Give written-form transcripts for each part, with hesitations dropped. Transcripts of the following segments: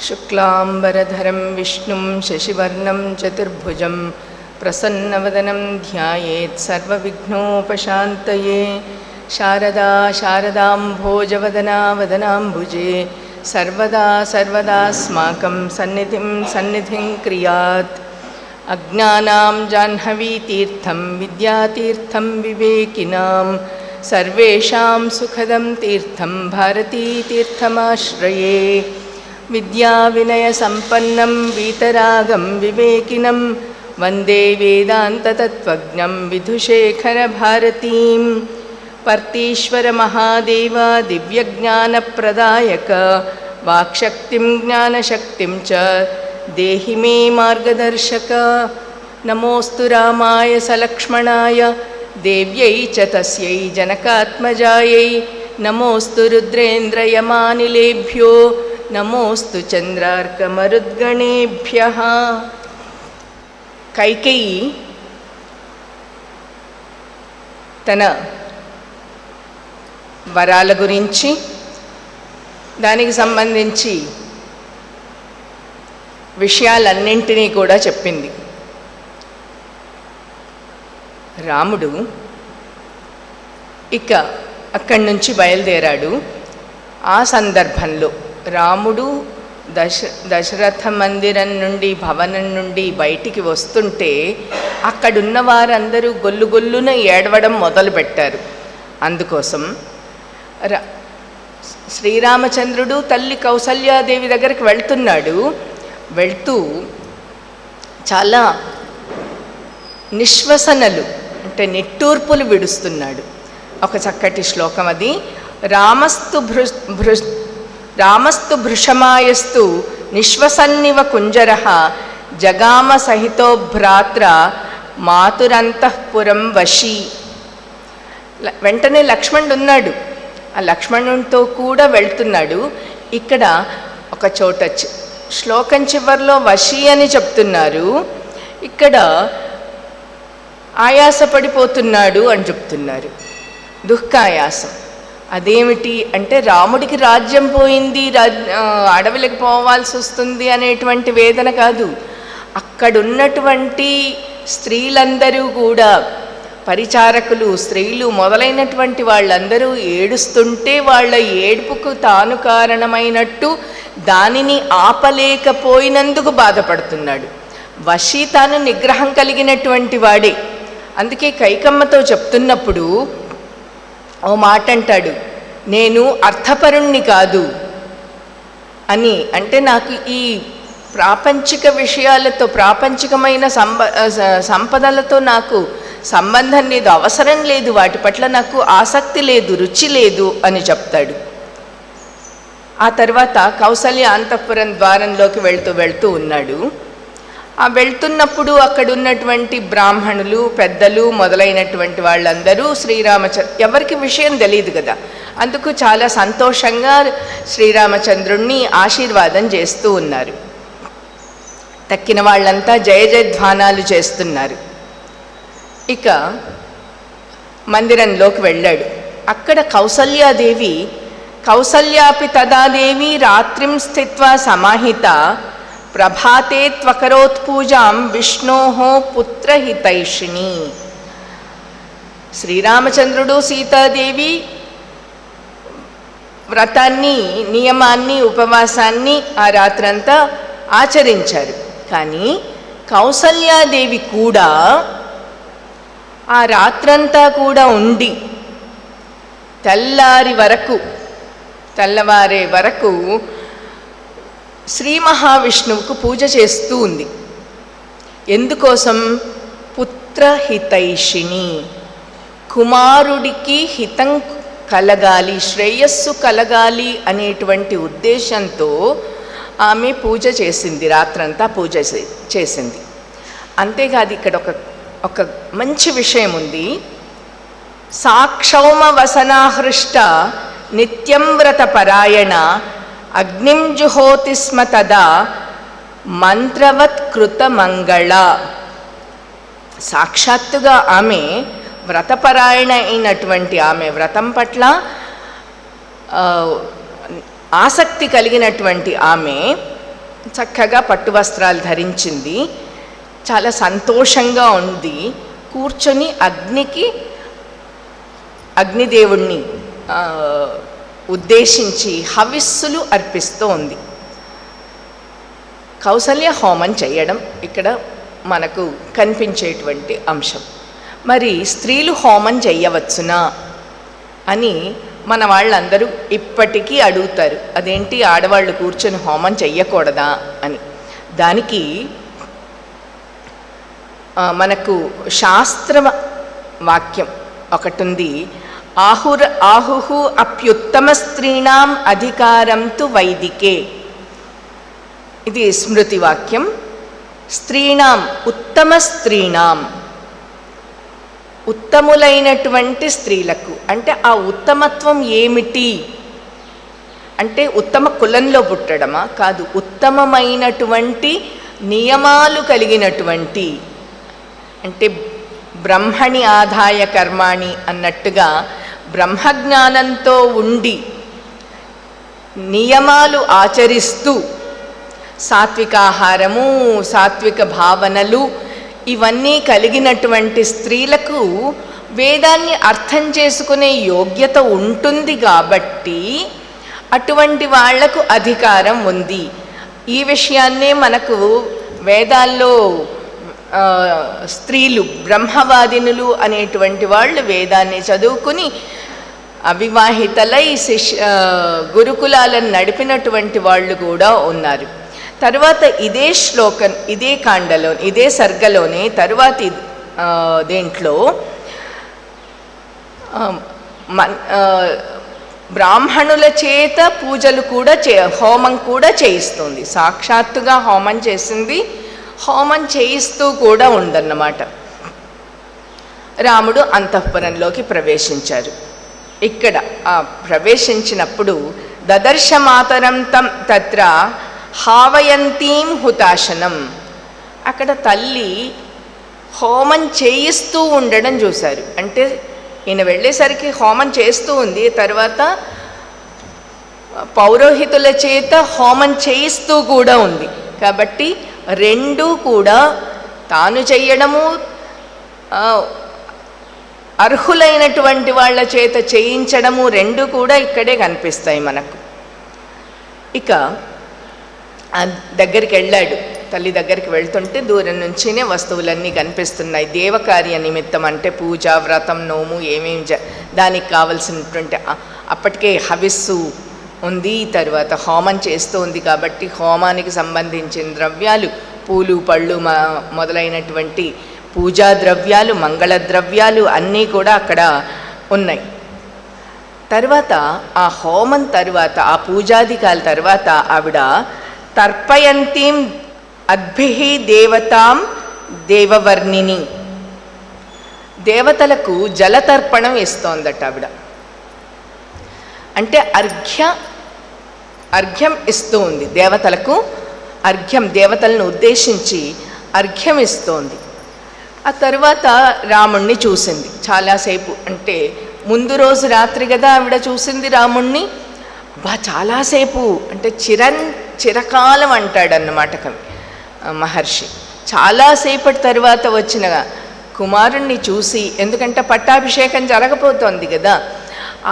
शुक्लांबरधरं विष्णुं शशिवर्णं चतुर्भुजं प्रसन्नवदनं ध्यायेत् सर्वविघ्नोपशान्तये। शारदा शारदाम्भोजवदना वदनाम्बुजे सर्वदा सर्वदास्माकं सन्निधिं क्रियात्। अज्ञानां जाह्नवीतीर्थं विद्यातीर्थं विवेकिनां सर्वेषां सुखदं तीर्थं भारतीतीर्थमाश्रये। विद्याविनयसम्पन्नं वीतरागं विवेकिनं वन्दे वेदान्ततत्त्वज्ञं विधुशेखरभारतीं। पर्तीश्वरमहादेव दिव्यज्ञानप्रदायक वाक्शक्तिं ज्ञानशक्तिं च देहि मे मार्गदर्शक। नमोऽस्तु रामाय सलक्ष्मणाय देव्यै च तस्यै जनकात्मजायै। नमोऽस्तु रुद्रेन्द्रयमानिलेभ्यो नमोऽस्तु चन्द्रार्कमरुद्गणेभ्यः। కైకేయి తన వరాల గురించి దానికి సంబంధించి విషయాలన్నింటినీ కూడా చెప్పింది. రాముడు ఇక అక్కడి నుంచి బయలుదేరాడు. ఆ సందర్భంలో రాముడు దశరథ మందిరం నుండి భవనం నుండి బయటికి వస్తుంటే అక్కడున్న వారందరూ గొల్లుగొల్లున ఏడవడం మొదలుపెట్టారు. అందుకోసం శ్రీరామచంద్రుడు తల్లి కౌసల్యాదేవి దగ్గరికి వెళ్తున్నాడు. వెళ్తూ చాలా నిశ్వసనలు అంటే నిట్టూర్పులు విడుస్తున్నాడు. ఒక చక్కటి శ్లోకం అది. రామస్తు భృషమాయస్తు నిశ్వసన్నివ కుంజరః జగామ సహితో భ్రాత్ర మాతురంతఃపురం వశీ. వెంటనే లక్ష్మణుడు ఉన్నాడు. ఆ లక్ష్మణునితో కూడా వెళ్తున్నాడు. ఇక్కడ ఒక చోట శ్లోకం చివరిలో వశీ అని చెప్తున్నారు, ఇక్కడ ఆయాసపడిపోతున్నాడు అని చెప్తున్నారు. దుఃఖాయాసం. అదేమిటి అంటే రాముడికి రాజ్యం పోయింది, అడవులకు పోవాల్సి వస్తుంది అనేటువంటి వేదన కాదు. అక్కడున్నటువంటి స్త్రీలందరూ కూడా పరిచారకులు, స్త్రీలు మొదలైనటువంటి వాళ్ళందరూ ఏడుస్తుంటే వాళ్ళ ఏడుపుకు తాను కారణమైనట్టు దానిని ఆపలేకపోయినందుకు బాధపడుతున్నాడు. వశీ తాను నిగ్రహం కలిగినటువంటి వాడే. అందుకే కైకమ్మతో చెప్తున్నప్పుడు ఓ మాట అంటాడు, నేను అర్థపరుణ్ణి కాదు అని. అంటే నాకు ఈ ప్రాపంచిక విషయాలతో, ప్రాపంచికమైన సంపదలతో నాకు సంబంధం లేదు, అవసరం లేదు, వాటి పట్ల నాకు ఆసక్తి లేదు, రుచి లేదు అని చెప్తాడు. ఆ తర్వాత కౌసల్య అంతఃపురం ద్వారంలోకి వెళ్తూ ఉన్నాడు. ఆ వెళ్తున్నప్పుడు అక్కడున్నటువంటి బ్రాహ్మణులు, పెద్దలు మొదలైనటువంటి వాళ్ళందరూ ఎవరికి విషయం తెలియదు కదా, అందుకు చాలా సంతోషంగా శ్రీరామచంద్రుణ్ణి ఆశీర్వాదం చేస్తూ ఉన్నారు. తక్కిన వాళ్ళంతా జయ జయధ్వానాలు చేస్తున్నారు. ఇక మందిరంలోకి వెళ్ళాడు. అక్కడ కౌసల్యాపి తదాదేవి రాత్రిం స్థిత్వా సమాహిత ప్రభాతే త్వకరోత్పూజాం విష్ణోః పుత్రహితైషిణి. శ్రీరామచంద్రుడు, సీతాదేవి వ్రతాన్ని, నియమాన్ని, ఉపవాసాన్ని ఆ రాత్రంతా ఆచరించారు. కానీ కౌసల్యాదేవి కూడా ఆ రాత్రంతా కూడా ఉండి తెల్లవారే వరకు శ్రీ మహావిష్ణువుకు పూజ చేస్తూ ఉంది. ఎందుకోసం? పుత్రహితైషిణి, కుమారుడికి హితం కలగాలి, శ్రేయస్సు కలగాలి అనేటువంటి ఉద్దేశంతో ఆమె పూజ చేసింది, రాత్రంతా పూజ చేసింది. అంతేకాదు ఇక్కడ ఒక మంచి విషయం ఉంది. సాక్షౌమ వసనాహృష్ట నిత్యం వ్రత పరాయణ అగ్నిం జుహోతి స్మ తదా మంత్రవత్ కృత మంగళ. సాక్షాత్తుగా ఆమె వ్రతపరాయణ అయినటువంటి ఆమె, వ్రతం పట్ల ఆసక్తి కలిగినటువంటి ఆమె చక్కగా పట్టు వస్త్రాలు ధరించింది, చాలా సంతోషంగా ఉంది. కూర్చొని అగ్నిదేవుణ్ణి ఉద్దేశించి హవిస్సులు అర్పిస్తూ ఉంది. కౌసల్య హోమం చేయడం ఇక్కడ మనకు కనిపించేటువంటి అంశం. మరి స్త్రీలు హోమం చేయవచ్చునా అని మన వాళ్ళందరూ ఇప్పటికీ అడుగుతారు. అదేంటి ఆడవాళ్ళు కూర్చొని హోమం చెయ్యకూడదా అని. దానికి మనకు శాస్త్ర వాక్యం ఒకటి ఉంది. ఆహుహు అప్యుత్తమ స్త్రీణాం అధికారం తు వైదికే. ఇది స్మృతి వాక్యం. స్త్రీణాం, ఉత్తమ స్త్రీణాం, ఉత్తములైనటువంటి స్త్రీలకు. అంటే ఆ ఉత్తమత్వం ఏమిటి అంటే ఉత్తమ కులంలో పుట్టడమా? కాదు, ఉత్తమమైనటువంటి నియమాలు కలిగినటువంటి, అంటే బ్రహ్మణి ఆదాయ కర్మాణి అన్నట్టుగా బ్రహ్మజ్ఞానంతో ఉండి నియమాలు ఆచరిస్తూ సాత్వికాహారము, సాత్విక భావనలు ఇవన్నీ కలిగినటువంటి స్త్రీలకు వేదాన్ని అర్థం చేసుకునే యోగ్యత ఉంటుంది కాబట్టి అటువంటి వాళ్లకు అధికారం ఉంది. ఈ విషయాన్నే మనకు వేదాల్లో స్త్రీలు బ్రహ్మవాదినులు అనేటువంటి వాళ్ళు వేదాన్ని చదువుకుని అవివాహితలై గురుకులాలను నడిపినటువంటి వాళ్ళు కూడా ఉన్నారు. తర్వాత ఇదే శ్లోకం, ఇదే కాండలో, ఇదే సర్గలోనే తరువాతి దేంట్లో బ్రాహ్మణుల చేత పూజలు కూడా హోమం కూడా చేయిస్తుంది. సాక్షాత్తుగా హోమం చేసింది, హోమం చేయిస్తూ కూడా ఉందన్నమాట. రాముడు అంతఃపురంలోకి ప్రవేశించారు. ఇక్కడ ప్రవేశించినప్పుడు దదర్శ మాతరం తత్ర హావయంతీం హుతాశనం. అక్కడ తల్లి హోమం చేయిస్తూ ఉండడం చూశారు. అంటే ఈయన వెళ్ళేసరికి హోమం చేస్తూ ఉంది, తర్వాత పౌరోహితుల చేత హోమం చేయిస్తూ కూడా ఉంది. కాబట్టి రెండూ కూడా తాను చేయడము, అర్హులైనటువంటి వాళ్ళ చేత చేయించడము రెండూ కూడా ఇక్కడే కనిపిస్తాయి మనకు. ఇక దగ్గరికి వెళ్ళాడు. తల్లి దగ్గరికి వెళ్తుంటే దూరం నుంచినే వస్తువులన్నీ కనిపిస్తున్నాయి. దేవకార్య నిమిత్తం, అంటే పూజ, వ్రతం, నోము ఏమేమి దానికి కావలసినటువంటి అప్పటికే హవిస్సు ఉంది, తర్వాత హోమం చేస్తూ ఉంది కాబట్టి హోమానికి సంబంధించిన ద్రవ్యాలు, పూలు పళ్ళు మొదలైనటువంటి పూజా ద్రవ్యాలు, మంగళ ద్రవ్యాలు అన్నీ కూడా అక్కడ ఉన్నాయి. తర్వాత ఆ హోమం తర్వాత, ఆ పూజాధికాల తర్వాత ఆవిడ తర్పయంతీం అద్భిః దేవతాం దేవవర్ణిని, దేవతలకు జలతర్పణం ఇస్తోందట ఆవిడ. అంటే అర్ఘ్యం ఇస్తూ ఉంది దేవతలకు. అర్ఘ్యం, దేవతలను ఉద్దేశించి అర్ఘ్యం ఇస్తోంది. ఆ తర్వాత రాముణ్ణి చూసింది చాలాసేపు. అంటే ముందు రోజు రాత్రి కదా ఆవిడ చూసింది రాముణ్ణి. చాలాసేపు అంటే చిరకాలం అంటాడన్నమాట కవి మహర్షి. చాలాసేపటి తర్వాత వచ్చిన కుమారుణ్ణి చూసి, ఎందుకంటే పట్టాభిషేకం జరగబోతోంది కదా,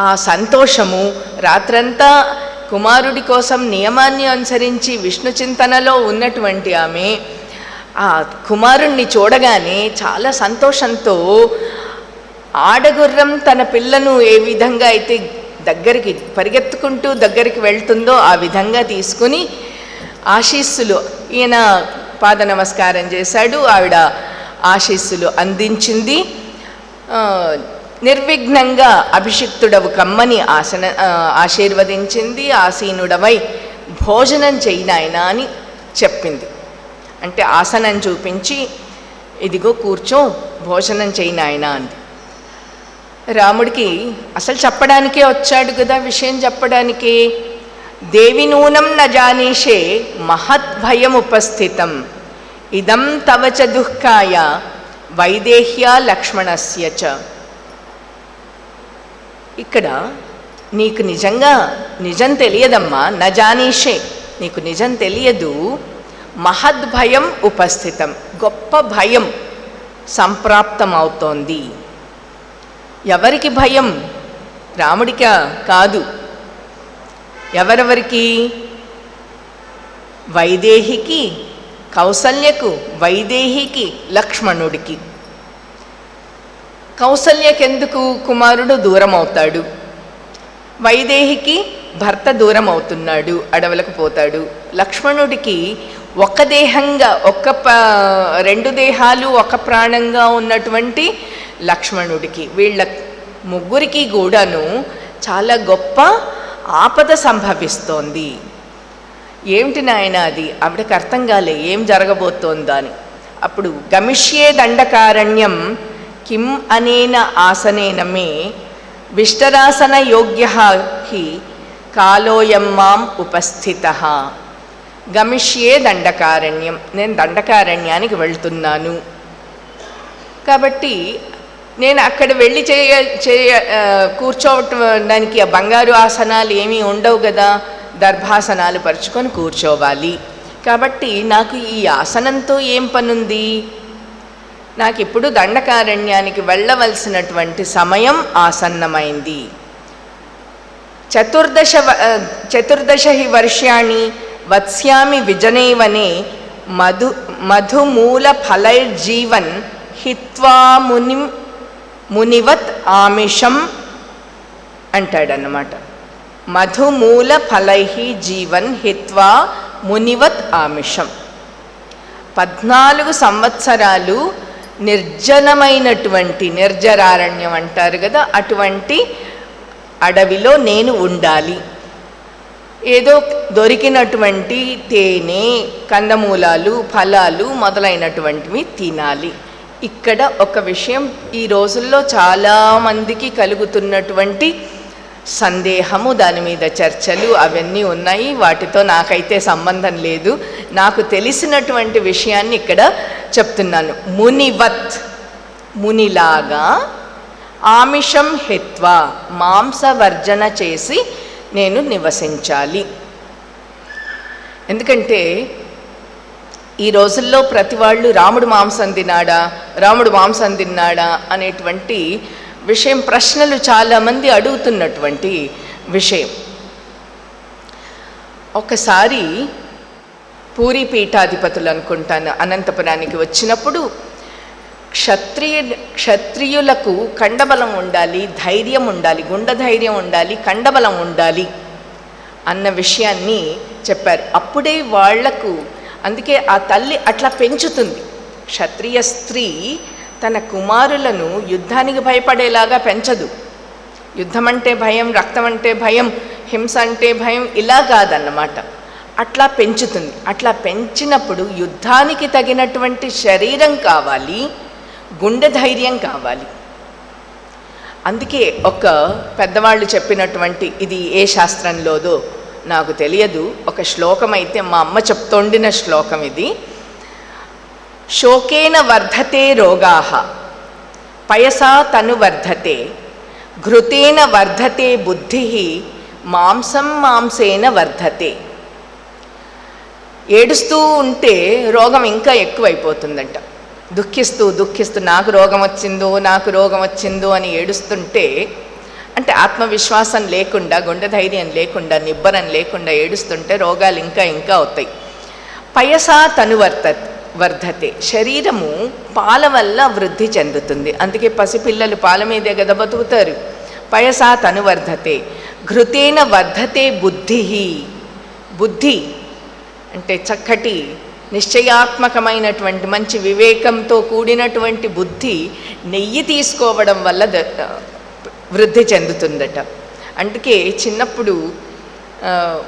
ఆ సంతోషము, రాత్రంతా కుమారుడి కోసం నియమాన్ని అనుసరించి విష్ణు చింతనలో ఉన్నటువంటి ఆమె ఆ కుమారుణ్ణి చూడగానే చాలా సంతోషంతో ఆడగుర్రం తన పిల్లను ఏ విధంగా అయితే దగ్గరికి పరిగెత్తుకుంటూ దగ్గరికి వెళ్తుందో ఆ విధంగా తీసుకుని ఆశీస్సులు, ఈయన పాద నమస్కారం చేశాడు, ఆవిడ ఆశీస్సులు అందించింది. నిర్విఘ్నంగా అభిషిక్తుడవు కమ్మని ఆశీర్వదించింది. ఆసీనుడవై భోజనం చేయనాయన అని చెప్పింది. అంటే ఆసనం చూపించి ఇదిగో కూర్చో, భోజనం చేయనాయన అంది. రాముడికి అసలు చెప్పడానికే వచ్చాడు కదా, విషయం చెప్పడానికి. దేవి నూనం న జానీషే మహద్భయం ఉపస్థితం ఇదం తవచ దుఃఖాయ వైదేహ్య లక్ష్మణస్య చ. ఇక్కడ నీకు నిజం తెలియదమ్మా, న జానీషే నీకు నిజం తెలియదు. మహద్భయం ఉపస్థితం, గొప్ప భయం సంప్రాప్తమవుతోంది. ఎవరికి భయం? రాముడికా? కాదు. ఎవరెవరికి? వైదేహికి, కౌసల్యకు, వైదేహికి, లక్ష్మణుడికి. కౌసల్యకెందుకు? కుమారుడు దూరం అవుతాడు. వైదేహికి భర్త దూరం అవుతున్నాడు, అడవులకు పోతాడు. లక్ష్మణుడికి ఒక దేహంగా, రెండు దేహాలు ఒక ప్రాణంగా ఉన్నటువంటి లక్ష్మణుడికి, వీళ్ళ ముగ్గురికి కూడాను చాలా గొప్ప ఆపద సంభవిస్తోంది. ఏమిటి నాయన అది? ఆవిడకి అర్థం కాలే ఏం జరగబోతోందా అని. అప్పుడు గమిష్యే దండకారణ్యం కిం అనేన ఆసనేన మే విష్టరాసన యోగ్య హి కాలోయం మాం ఉపస్థిత. గమిష్యే దండకారణ్యం, నేను దండకారణ్యానికి వెళ్తున్నాను కాబట్టి నేను అక్కడ వెళ్ళి కూర్చోవటానికి ఆ బంగారు ఆసనాలు ఏమీ ఉండవు కదా, దర్భాసనాలు పరుచుకొని కూర్చోవాలి. కాబట్టి నాకు ఈ ఆసనంతో ఏం పనుంది? నాకు ఇప్పుడు దండకారణ్యానికి వెళ్ళవలసినటువంటి సమయం ఆసన్నమైంది. 14 వర్షాణి వత్స్యామి విజనైవనే మధుమూల ఫలైర్జీవన్ హిత్వా మునివత్ ఆమిషం అంటాడన్నమాట. మధుమూల ఫలైహి జీవన్ హిత్వా మునివత్ ఆమిషం. 14 సంవత్సరాలు నిర్జనమైనటువంటి, నిర్జరారణ్యం అంటారు కదా, అటువంటి అడవిలో నేను ఉండాలి. ఏదో దొరికినటువంటి తేనె, కందమూలాలు, ఫలాలు మొదలైనటువంటివి తినాలి. ఇక్కడ ఒక విషయం ఈ రోజుల్లో చాలామందికి కలుగుతున్నటువంటి సందేహము, దాని మీద చర్చలు అవన్నీ ఉన్నాయి. వాటితో నాకైతే సంబంధం లేదు. నాకు తెలిసినటువంటి విషయాన్ని ఇక్కడ చెప్తున్నాను. మునివత్, మునిలాగా, ఆమిషం హిత్వా, మాంసవర్జన చేసి నేను నివసించాలి. ఎందుకంటే ఈ రోజుల్లో ప్రతి వాళ్ళు రాముడు మాంసం తిన్నాడా, రాముడు మాంసం తిన్నాడా అనేటువంటి విషయం, ప్రశ్నలు చాలామంది అడుగుతున్నటువంటి విషయం. ఒకసారి పూరి పీఠాధిపతులు అనుకుంటాను అనంతపురానికి వచ్చినప్పుడు, క్షత్రియులకు కండబలం ఉండాలి, ధైర్యం ఉండాలి, గుండె ధైర్యం ఉండాలి, కండబలం ఉండాలి అన్న విషయాన్ని చెప్పారు. అప్పుడే వాళ్లకు, అందుకే ఆ తల్లి అట్లా పెంచుతుంది. క్షత్రియ స్త్రీ తన కుమారులను యుద్ధానికి భయపడేలాగా పెంచదు. యుద్ధం అంటే భయం, రక్తం అంటే భయం, హింస అంటే భయం, ఇలా కాదన్నమాట. అట్లా పెంచుతుంది. అట్లా పెంచినప్పుడు యుద్ధానికి తగినటువంటి శరీరం కావాలి, గుండె ధైర్యం కావాలి. అందుకే ఒక పెద్దవాళ్ళు చెప్పినటువంటి, ఇది ఏ శాస్త్రంలోదో నాకు తెలియదు, ఒక శ్లోకం అయితే మా అమ్మ చెప్తోండిన శ్లోకం ఇది. శోకేన వర్ధతే రోగాః పయసా తను వర్ధతే, ఘృతేన వర్ధతే బుద్ధిః మాంసం మాంసేన వర్ధతే. ఏడుస్తూ ఉంటే రోగం ఇంకా ఎక్కువైపోతుందంట. దుఃఖిస్తూ దుఃఖిస్తూ నాకు రోగం వచ్చిందో అని ఏడుస్తుంటే, అంటే ఆత్మవిశ్వాసం లేకుండా, గుండె ధైర్యం లేకుండా, నిబ్బరం లేకుండా ఏడుస్తుంటే రోగాలు ఇంకా అవుతాయి. పయసా తను వర్ధతే, శరీరము పాల వల్ల వృద్ధి చెందుతుంది. అందుకే పసిపిల్లలు పాల మీదే కదా బతుకుతారు. పయసా తను వర్ధతే, ఘృతేన వర్ధతే బుద్ధిః, బుద్ధి అంటే చక్కటి నిశ్చయాత్మకమైనటువంటి మంచి వివేకంతో కూడినటువంటి బుద్ధి నెయ్యి తీసుకోవడం వల్ల వృద్ధి చెందుతుందట. అందుకే చిన్నప్పుడు,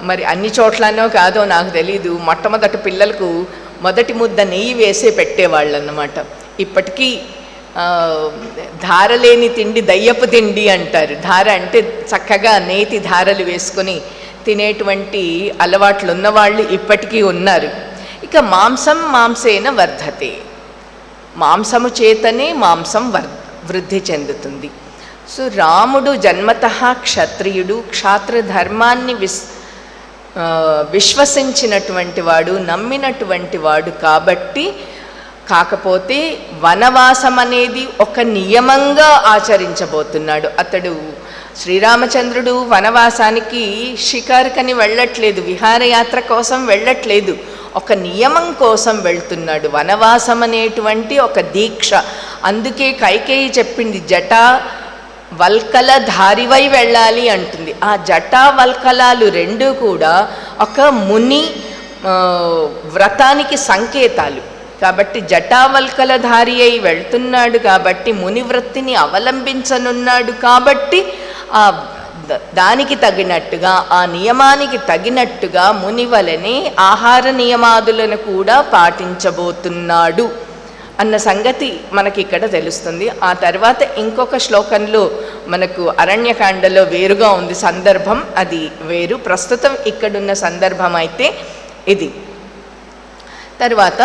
మరి అన్ని చోట్లనో కాదో నాకు తెలీదు, మొట్టమొదటి పిల్లలకు మొదటి ముద్ద నెయ్యి వేసే పెట్టేవాళ్ళు అన్నమాట. ఇప్పటికీ ధారలేని తిండి దయ్యపు తిండి అంటారు. ధార అంటే చక్కగా నేతి ధారలు వేసుకొని తినేటువంటి అలవాట్లు ఉన్నవాళ్ళు ఇప్పటికీ ఉన్నారు. ఇక మాంసం మాంసేన వర్ధతే, మాంసము చేతనే మాంసం వృద్ధి చెందుతుంది. సో రాముడు జన్మతః క్షత్రియుడు, క్షాత్ర ధర్మాన్ని విశ్వసించినటువంటి వాడు, నమ్మినటువంటి వాడు కాబట్టి. కాకపోతే వనవాసం అనేది ఒక నియమంగా ఆచరించబోతున్నాడు. అతడు శ్రీరామచంద్రుడు వనవాసానికి షికారుకని వెళ్ళట్లేదు, విహారయాత్ర కోసం వెళ్ళట్లేదు, ఒక నియమం కోసం వెళ్తున్నాడు. వనవాసం అనేటువంటి ఒక దీక్ష. అందుకే కైకేయి చెప్పింది, జటా వల్కల ధారివై వెళ్ళాలి అంటుంది. ఆ జటా వల్కలాలు రెండు కూడా ఒక ముని వ్రతానికి సంకేతాలు. కాబట్టి జటావల్కల ధారి అయి వెళ్తున్నాడు కాబట్టి, మునివృత్తిని అవలంబించనున్నాడు కాబట్టి, దానికి తగినట్టుగా, ఆ నియమానికి తగినట్టుగా మునివలని ఆహార నియమాదులను కూడా పాటించబోతున్నాడు అన్న సంగతి మనకి ఇక్కడ తెలుస్తుంది. ఆ తర్వాత ఇంకొక శ్లోకంలో మనకు అరణ్యకాండలో వేరుగా ఉంది సందర్భం, అది వేరు. ప్రస్తుతం ఇక్కడున్న సందర్భం అయితే ఇది. తర్వాత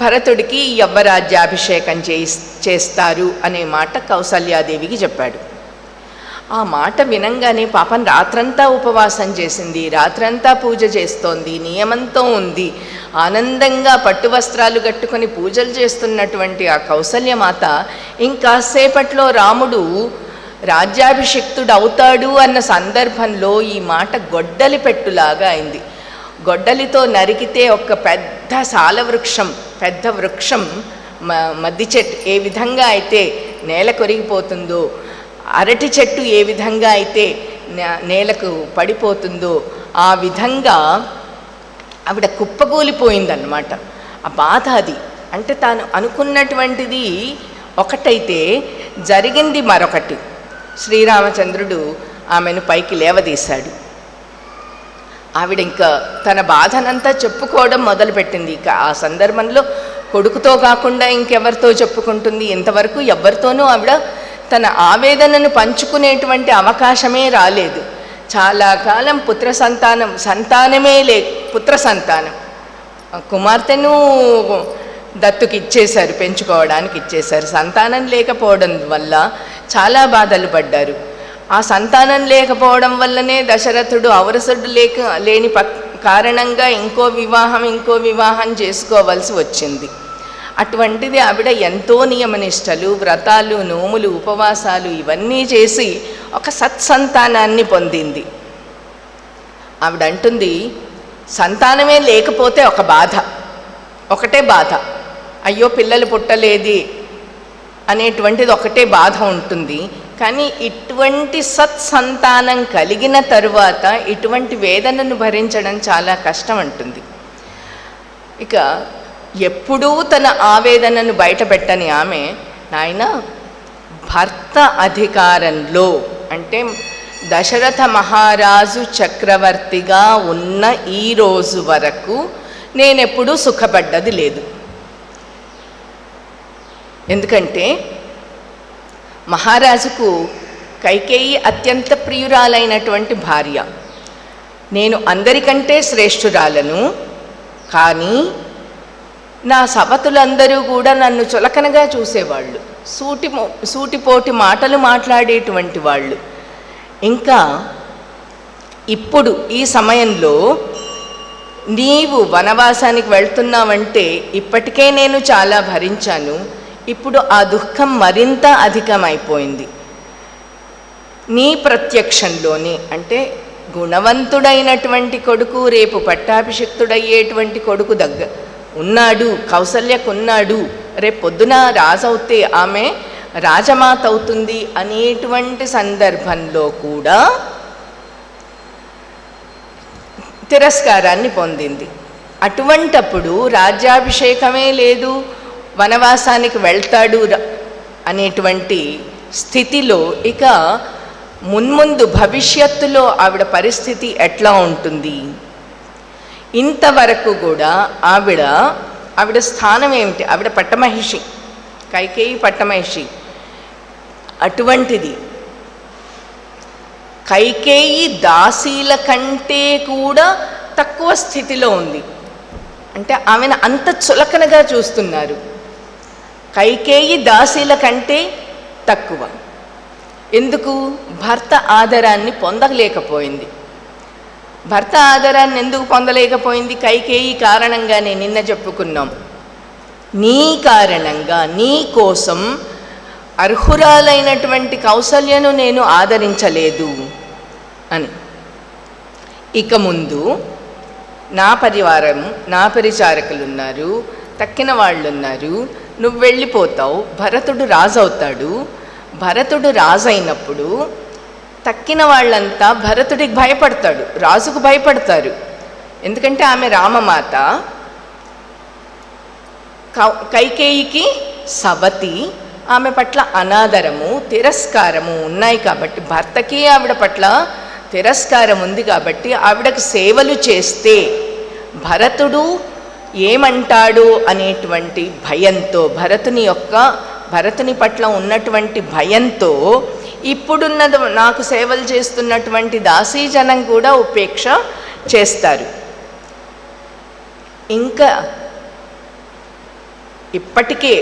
భరతుడికి యవ్వరాజ్యాభిషేకం చేస్తారు అనే మాట కౌసల్యాదేవికి చెప్పాడు. ఆ మాట వినంగానే పాపం రాత్రంతా ఉపవాసం చేసింది, రాత్రంతా పూజ చేస్తోంది, నియమంతో ఉంది, ఆనందంగా పట్టు వస్త్రాలు కట్టుకొని పూజలు చేస్తున్నటువంటి ఆ కౌసల్యమాత ఇంకాసేపట్లో రాముడు రాజ్యాభిషిక్తుడు అవుతాడు అన్న సందర్భంలో ఈ మాట గొడ్డలి పెట్టులాగా అయింది. గొడ్డలితో నరికితే ఒక పెద్ద సాలవృక్షం, పెద్ద వృక్షం మద్ది చెట్టు ఏ విధంగా అయితే నేల కొరిగిపోతుందో, అరటి చెట్టు ఏ విధంగా అయితే నేలకు పడిపోతుందో ఆ విధంగా ఆవిడ కుప్పకూలిపోయిందన్నమాట. ఆ బాధ అది. అంటే తాను అనుకున్నటువంటిది ఒకటైతే జరిగింది మరొకటి. శ్రీరామచంద్రుడు ఆమెను పైకి లేవదీశాడు. ఆవిడ ఇంకా తన బాధనంతా చెప్పుకోవడం మొదలుపెట్టింది. ఇక ఆ సందర్భంలో కొడుకుతో కాకుండా ఇంకెవరితో చెప్పుకుంటుంది? ఇంతవరకు ఎవరితోనూ ఆవిడ తన ఆవేదనను పంచుకునేటువంటి అవకాశమే రాలేదు. చాలా కాలం సంతానమే పుత్ర సంతానం, కుమార్తెను దత్తుకి ఇచ్చేశారు, పెంచుకోవడానికి ఇచ్చేశారు. సంతానం లేకపోవడం వల్ల చాలా బాధలు పడ్డారు. ఆ సంతానం లేకపోవడం వల్లనే దశరథుడు ఔరసుడు లేని కారణంగా ఇంకో వివాహం చేసుకోవాల్సి వచ్చింది. అటువంటిది ఆవిడ ఎంతో నియమనిష్టలు, వ్రతాలు, నోములు, ఉపవాసాలు ఇవన్నీ చేసి ఒక సత్సంతానాన్ని పొందింది. ఆవిడ అంటుంది, సంతానమే లేకపోతే ఒక బాధ, ఒకటే బాధ, అయ్యో పిల్లలు పుట్టలేది అనేటువంటిది ఒకటే బాధ ఉంటుంది. కానీ ఇటువంటి సత్సంతానం కలిగిన తరువాత ఇటువంటి వేదనను భరించడం చాలా కష్టం అంటుంది. ఇక ఎప్పుడూ తన ఆవేదనను బయటపెట్టని ఆమె, నాయన భర్త అధికారంలో అంటే దశరథ మహారాజు చక్రవర్తిగా ఉన్న ఈ రోజు వరకు నేనెప్పుడూ సుఖపడ్డది లేదు. ఎందుకంటే మహారాజుకు కైకేయి అత్యంత ప్రియురాలైనటువంటి భార్య. నేను అందరికంటే శ్రేష్ఠురాలను, కానీ నా సవతులందరూ కూడా నన్ను చులకనగా చూసేవాళ్ళు, సూటిపోటి మాటలు మాట్లాడేటువంటి వాళ్ళు. ఇంకా ఇప్పుడు ఈ సమయంలో నీవు వనవాసానికి వెళ్తున్నావంటే ఇప్పటికే నేను చాలా భరించాను, ఇప్పుడు ఆ దుఃఖం మరింత అధికమైపోయింది. నీ ప్రత్యక్షంలోనే అంటే గుణవంతుడైనటువంటి కొడుకు, రేపు పట్టాభిషిక్తుడయ్యేటువంటి కొడుకు ఉన్నాడు, కౌసల్యకున్నాడు, రేపు పొద్దున రాజవుతే ఆమె రాజమాత అవుతుంది అనేటువంటి సందర్భంలో కూడా తిరస్కారాన్ని పొందింది. అటువంటప్పుడు రాజ్యాభిషేకమే లేదు, వనవాసానికి వెళ్తాడు అనేటువంటి స్థితిలో ఇక మున్ముందు భవిష్యత్తులో ఆవిడ పరిస్థితి ఎట్లా ఉంటుంది? ఇంతవరకు కూడా ఆవిడ స్థానం ఏమిటి? ఆవిడ పట్టమహిషి, కైకేయి పట్టమహిషి. అటువంటిది కైకేయి దాసీల కంటే కూడా తక్కువ స్థితిలో ఉంది. అంటే ఆమెను అంత చులకనగా చూస్తున్నారు. కైకేయి దాసీల కంటే తక్కువ. ఎందుకు? భర్త ఆదరాన్ని పొందలేకపోయింది. భర్త ఆదరాన్ని ఎందుకు పొందలేకపోయింది? కైకేయి కారణంగానే నిన్న చెప్పుకున్నాం. నీ కారణంగా, నీ కోసం అర్హురాలైనటువంటి కౌసల్యను నేను ఆదరించలేదు అని. ఇక ముందు నా పరివారం, నా పరిచారకులు ఉన్నారు, తక్కిన వాళ్ళు ఉన్నారు, నువ్వు వెళ్ళిపోతావు, భరతుడు రాజు అవుతాడు. భరతుడు రాజు అయినప్పుడు తక్కిన వాళ్ళంతా భరతుడికి భయపడతాడు, రాజుకు భయపడతారు. ఎందుకంటే ఆమె రామమాత, కైకేయికి సవతి, ఆమె పట్ల అనాదరము, తిరస్కారము ఉన్నాయి కాబట్టి, భర్తకి ఆవిడ పట్ల తిరస్కారం ఉంది కాబట్టి ఆవిడకు సేవలు చేస్తే భరతుడు ఏమంటాడు అనేటువంటి భయంతో, భరతుని పట్ల ఉన్నటువంటి భయంతో ఇప్పుడున్నది నాకు సేవలు చేస్తున్నటువంటి దాసీజనం కూడా ఉపేక్ష చేస్తారు. ఇంకా ఇప్పటికే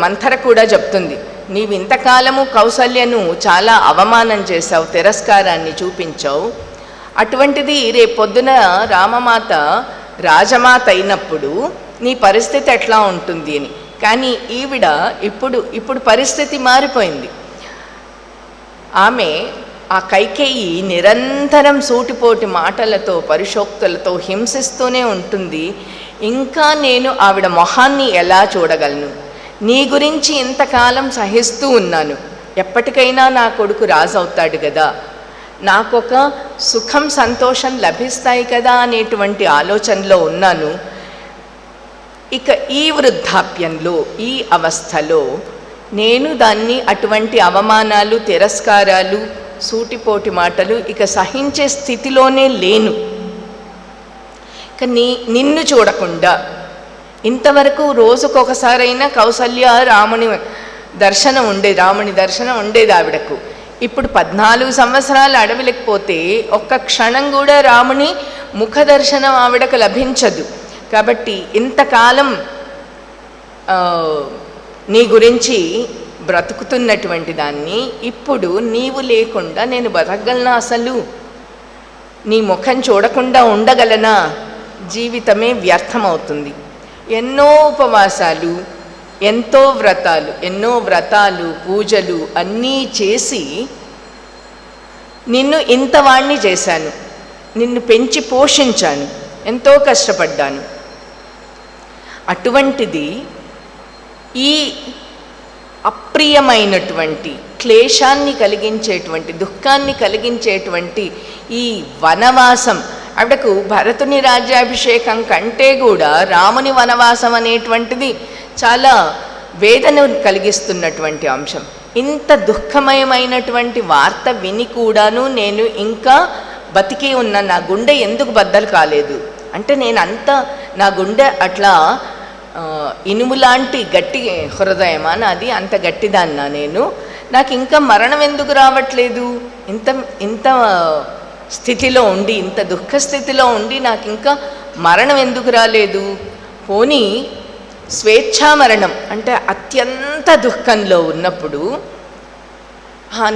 మంథర కూడా చెప్తుంది, నీవు ఇంతకాలము కౌసల్యను చాలా అవమానం చేశావు, తిరస్కారాన్ని చూపించావు. అటువంటిది రేపొద్దున రామమాత రాజమాత అయినప్పుడు నీ పరిస్థితి ఎట్లా ఉంటుంది అని. కానీ ఈవిడ ఇప్పుడు పరిస్థితి మారిపోయింది. ఆమె ఆ కైకేయి నిరంతరం సూటిపోటి మాటలతో, పరిశోక్తులతో హింసిస్తూనే ఉంటుంది. ఇంకా నేను ఆవిడ మొహాన్ని ఎలా చూడగలను? నీ గురించి ఇంతకాలం సహిస్తూ ఉన్నాను, ఎప్పటికైనా నా కొడుకు రాజు అవుతాడు కదా, నాకొక సుఖం సంతోషం లభిస్తాయి కదా అనేటువంటి ఆలోచనలో ఉన్నాను. ఇక ఈ వృద్ధాప్యంలో, ఈ అవస్థలో నేను దాన్ని అటువంటి అవమానాలు, తిరస్కారాలు, సూటిపోటి మాటలు ఇక సహించే స్థితిలోనే లేను. ఇక నిన్ను చూడకుండా, ఇంతవరకు రోజుకొకసారైనా కౌసల్య రాముని దర్శనం ఉండేది ఆవిడకు. ఇప్పుడు 14 సంవత్సరాలు అడవిలకు పోతే ఒక్క క్షణం కూడా రాముని ముఖ దర్శనం ఆవిడకు లభించదు. కాబట్టి ఇంతకాలం నీ గురించి బ్రతుకుతున్నటువంటి దాన్ని ఇప్పుడు నీవు లేకుండా నేను బతకగలనా? అసలు నీ ముఖం చూడకుండా ఉండగలనా? జీవితమే వ్యర్థమవుతుంది. ఎన్నో ఉపవాసాలు, ఎన్నో వ్రతాలు, పూజలు అన్నీ చేసి నిన్ను ఇంతవాణ్ణి చేశాను, నిన్ను పెంచి పోషించాను, ఎంతో కష్టపడ్డాను. అటువంటిది ఈ అప్రియమైనటువంటి, క్లేశాన్ని కలిగించేటువంటి, దుఃఖాన్ని కలిగించేటువంటి ఈ వనవాసం, ఆవిడకు భరతుని రాజ్యాభిషేకం కంటే కూడా రాముని వనవాసం అనేటువంటిది చాలా వేదన కలిగిస్తున్నటువంటి అంశం. ఇంత దుఃఖమయమైనటువంటి వార్త విని కూడాను నేను ఇంకా బతికి ఉన్న, నా గుండె ఎందుకు బద్దలు కాలేదు అంటే, నా గుండె అట్లా ఇనుములాంటి గట్టి హృదయమా నాది, అంత గట్టిదాన్నా నేను, నాకు ఇంకా మరణం ఎందుకు రావట్లేదు? ఇంత స్థితిలో ఉండి, ఇంత దుఃఖ స్థితిలో ఉండి నాకు ఇంకా మరణం ఎందుకు రాలేదు? పోనీ స్వేచ్ఛామరణం అంటే అత్యంత దుఃఖంలో ఉన్నప్పుడు